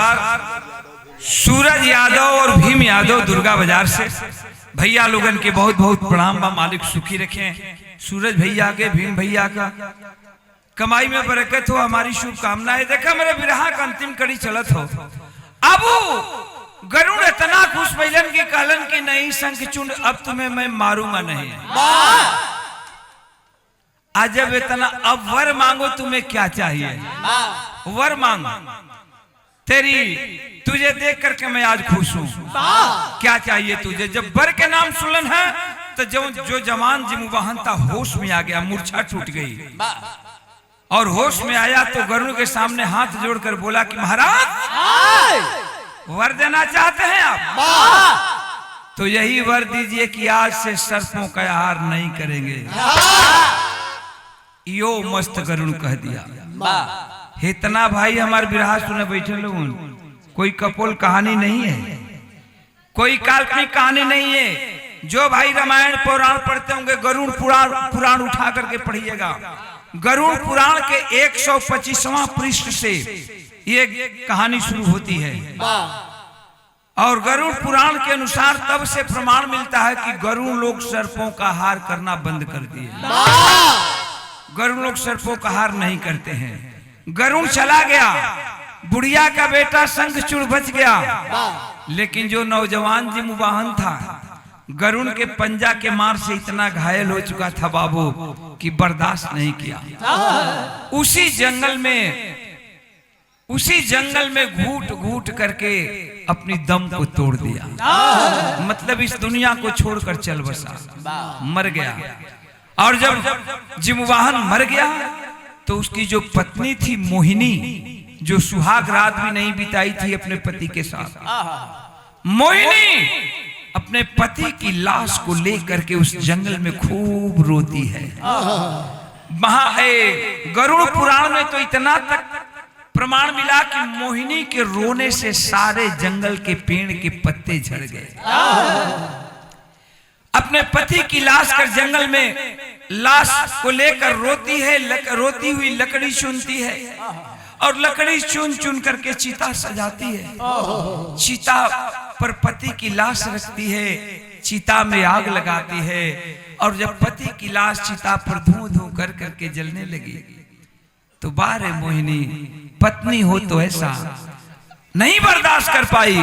सूरज यादव और भीम यादव दुर्गा बाजार से। भैया लोगन के बहुत बहुत प्रणाम बा, मालिक सुखी रखें। सूरज भैया के, भीम भैया का कमाई में बरकत हो, हमारी शुभकामना है। देखा मेरे विरहा का अंतिम कड़ी चलत हो। अब गरुड़ इतना खुश भइलन कि कहलन कि नहीं शंखचूड़ अब तुम्हें मैं मारूंगा नहीं। आज जब इतना, अब वर मांगो, तुम्हें क्या चाहिए वर मांगो, तुझे देख करके मैं आज खुश हूं। क्या चाहिए तुझे? जब वर के नाम सुनलन है तो जो जवान जिमुवाहन था होश में आ गया, मूर्छा टूट गई और होश में आया तो गरुड़ के सामने हाथ जोड़कर बोला कि महाराज वर देना चाहते हैं आप, तो यही वर दीजिए कि आज से सर्पों का आहार नहीं करेंगे। यो मस्त गरुड़ कह दिया। इतना भाई हमारे बिरहा सुने बैठे लोगों, कोई कपोल कहानी नहीं है, कोई काल्पनिक कहानी नहीं है। जो भाई रामायण पुराण पढ़ते होंगे, गरुड़ पुराण उठा करके पढ़िएगा। गरुड़ पुराण के 125वां पृष्ठ से ये कहानी शुरू होती है और गरुड़ पुराण के अनुसार तब से प्रमाण मिलता है कि गरुड़ लोग सर्पों का आहार करना बंद कर दिए। गरुड़ लोग सर्पों का आहार नहीं करते हैं। गरुड़ चला गया, बुढ़िया का बेटा शंखचूड़ बच गया, लेकिन जो नौजवान जिमुवाहन था गरुड़ के पंजा के मार से इतना घायल हो चुका था बाबू कि बर्दाश्त नहीं किया। उसी जंगल में घूट घूट करके अपनी दम को तोड़ दिया। मतलब इस दुनिया को छोड़कर चल बसा, मर गया। और जब जिमुवाहन मर गया तो उसकी जो पत्नी थी मोहिनी, जो सुहाग रात भी नहीं बिताई थी अपने पति के साथ, मोहिनी अपने पति की लाश को लेकर के उस जंगल में खूब रोती है। गरुड़ पुराण में तो इतना तक प्रमाण मिला कि मोहिनी के रोने से सारे जंगल के पेड़ के पत्ते झड़ गए। अपने पति की लाश कर जंगल में लाश को लेकर रोती है, रोती हुई लकड़ी चुनती है और लकड़ी चुन चुन करके चिता सजाती है। चिता पर पति की लाश रखती है, चिता में आग लगाती है और जब पति की लाश चिता पर धूं धूं कर करके जलने लगी तो बारे मोहिनी पत्नी हो तो ऐसा नहीं बर्दाश्त कर पाई,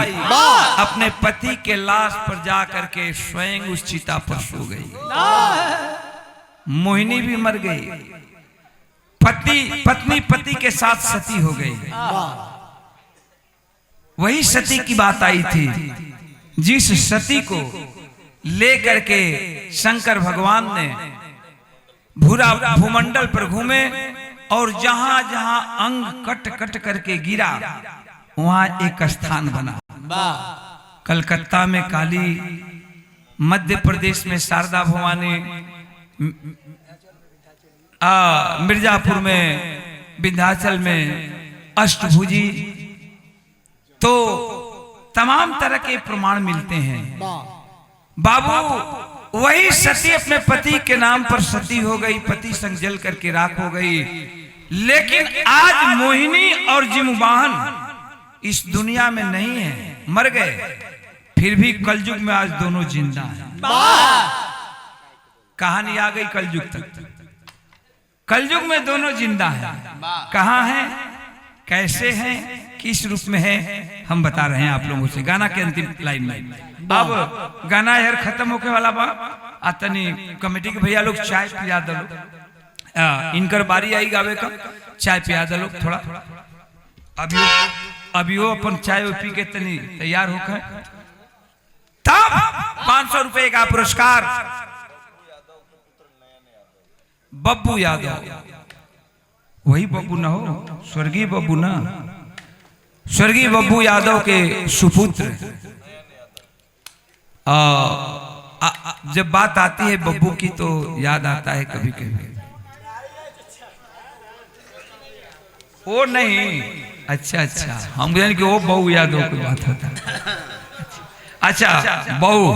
अपने पति के लाश पर जा करके स्वयं उस चिता पर सो गई। मोहिनी भी मर गई, पत्नी पति के साथ सती हो गई। वही सती की बात आई थी जिस सती को लेकर के शंकर भगवान ने भूरा भूमंडल पर घूमे और जहां जहां अंग कट कट करके गिरा वहां एक स्थान बना। कलकत्ता में काली, मध्य प्रदेश में शारदा भवानी, मिर्जापुर में विंध्याचल में अष्टभुजी, तो तमाम तरह के प्रमाण मिलते हैं। बाबू वही सती अपने पति के नाम पर सती हो गई, पति संग जल करके राख हो गई। लेकिन आज मोहिनी और जिमुबाहन इस दुनिया में नहीं है, मर गए। फिर भी कलयुग में आज दोनों जिंदा हैं। कहानी आ गई कलयुग तक। कलयुग में दोनों जिंदा हैं। कहाँ हैं, कैसे हैं, किस रूप में है, हम बता रहे हैं आप लोगों से गाना के अंतिम लाइन में। अब गाना यार खत्म होके वाला बा। तनी कमेटी के भैया लोग चाय पिया दो, इनकर बारी आई गावे का, चाय पिया दो लोग थोड़ा। अभी वो अपन चाय पी के तनी तैयार होकर, तब 500 रुपए का पुरस्कार बब्बू यादव। वही बब्बू ना हो, स्वर्गीय बब्बू ना, स्वर्गीय बब्बू यादव के सुपुत्र। जब बात आती है बब्बू की तो याद आता है कभी कभी। वो नहीं, अच्छा अच्छा, हम जान कि वो बहू यादव की बात होता है। अच्छा बहू,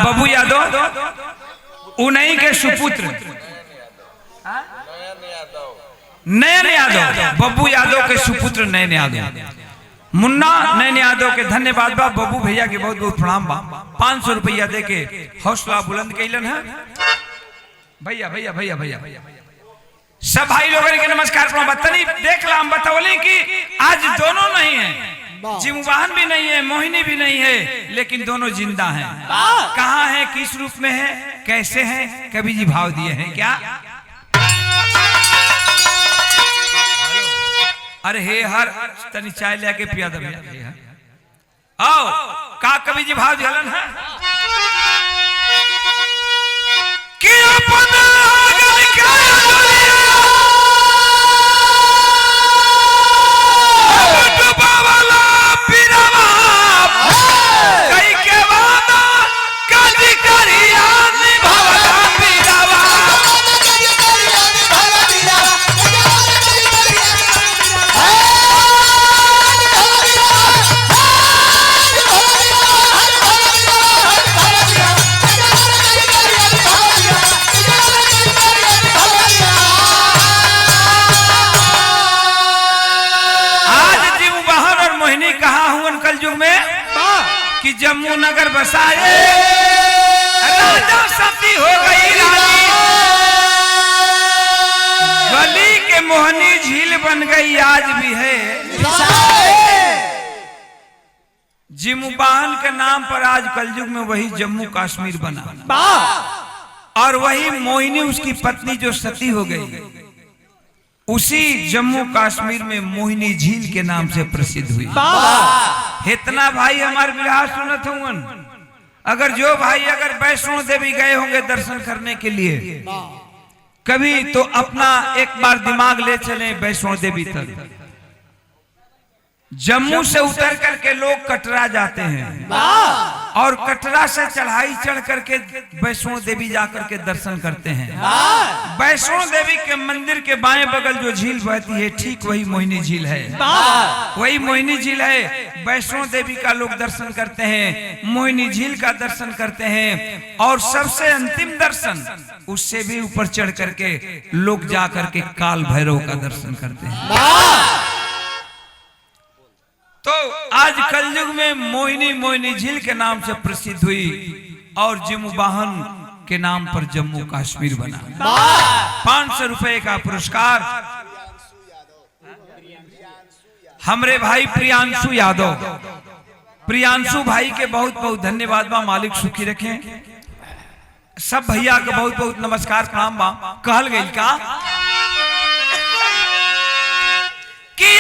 बब्बू यादव उन्हीं के सुपुत्र नयन यादव, बब्बू यादव के सुपुत्र नयन यादव, मुन्ना नयन यादव के धन्यवाद बा। बब्बू भैया के बहुत बहुत प्रणाम बा। 500 रुपया दे के हौसला बुलंद कैलन है भैया भैया भैया भैया भैया। सब भाई लोगों के नमस्कार प्रणाम। बतनी देख ला, हम बतावली कि आज दोनों नहीं है, जिमुबाहन भी नहीं है, मोहिनी भी नहीं है, लेकिन दोनों जिंदा हैं। कहाँ है, किस रूप में है, कैसे हैं, कवि जी भाव दिए हैं क्या। अरे हे हर तनी चाय लेके पिया दे भैया। आओ का कवि जी भाव झलन है कि अपना आंगन का डूबा वाला पिरवा कई के वादा काज करिया निभावला पिरवा। कलयुग में कि जम्मू नगर बसाए राजा सती हो गई रानी, गली के मोहनी झील बन गई आज भी है। जिमुबाहन के नाम पर आज कलयुग में वही जम्मू कश्मीर बना, और वही मोहिनी उसकी पत्नी जो सती हो गई, उसी जम्मू कश्मीर में मोहिनी झील के नाम से प्रसिद्ध हुई। इतना भाई हमारे बिहार सुनत होंगे, अगर जो भाई अगर वैष्णो देवी गए होंगे दर्शन करने के लिए कभी, तो अपना एक बार दिमाग ले चले वैष्णो देवी तक। जम्मू से उतर करके लोग कटरा जाते हैं, और कटरा से चढ़ाई चढ़ करके वैष्णो देवी जाकर के दर्शन करते हैं। वैष्णो देवी के मंदिर के बाएं बगल जो झील बहती है, ठीक वही मोहिनी झील है, वही मोहिनी झील है। वैष्णो देवी का लोग दर्शन करते हैं, मोहिनी झील का दर्शन करते हैं, और सबसे अंतिम दर्शन उससे भी ऊपर चढ़ करके लोग जा करके काल भैरव का दर्शन करते हैं। तो आज कलयुग में मोहिनी झील के नाम से प्रसिद्ध हुई, और जिमुबाहन के नाम पर जम्मू कश्मीर बना। 500 रुपए का पुरस्कार हमरे भाई प्रियांशु यादव, प्रियांशु भाई के बहुत बहुत धन्यवाद बा, मालिक सुखी रखें। सब भैया के बहुत बहुत नमस्कार प्रणाम बा। कहल गई का कि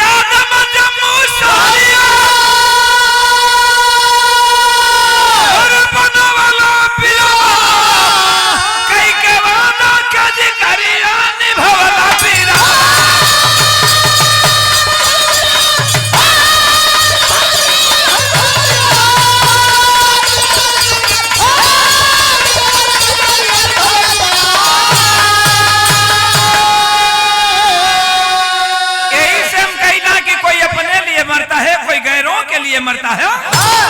जम्मू सालिया और बनवाला पिरवा कई के वादा काज करिया निभावला पिरवा। लिए मरता है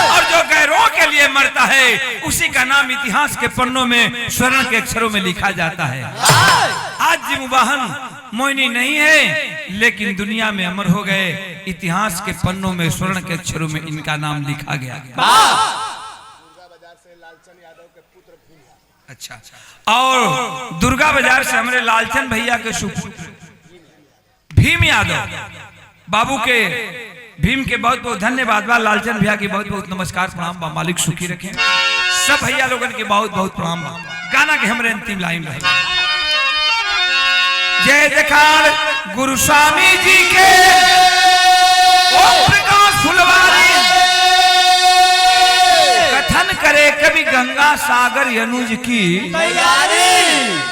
और जो गैरों के लिए मरता है उसी का नाम इतिहास के पन्नों में स्वर्ण के अक्षरों में लिखा जाता है। आज जिमुबाहन मोइनी नहीं है लेकिन दुनिया में अमर हो गए, इतिहास के पन्नों में स्वर्ण के अक्षरों में इनका नाम लिखा गया। अच्छा, और दुर्गा बाजार से हमारे लालचंद भैया के सुपुत्र भीम यादव बाबू के, भीम के बहुत बहुत धन्यवाद बा। लालचंद भैया की बहुत बहुत नमस्कार प्रणाम बा। मालिक सुखी रखें। सब भैया लोगन के बहुत बहुत प्रणाम बा। गाना के हमारे अंतिम लाइन रहे, जय जयकार गुरु स्वामी जी के, ओम प्रकाश फुलवारी कथन करे कवि गंगा सागर यनुज की तैयारी।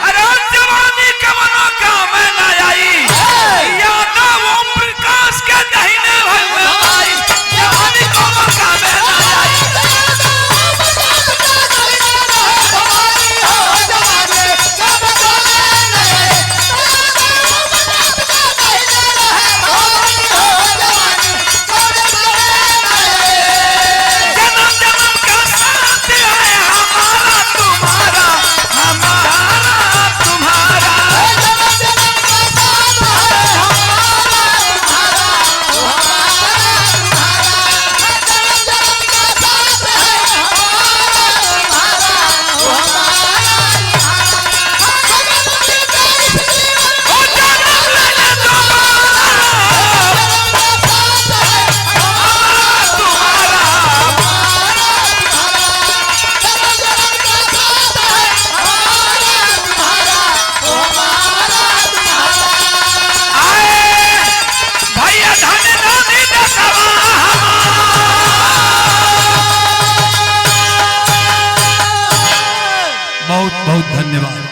अरे जवानी कमनों का मैं ना आई, यादव ओम प्रकाश के दहीने भगवान, जवानी कमनों का मैं ना आई। बहुत बहुत धन्यवाद।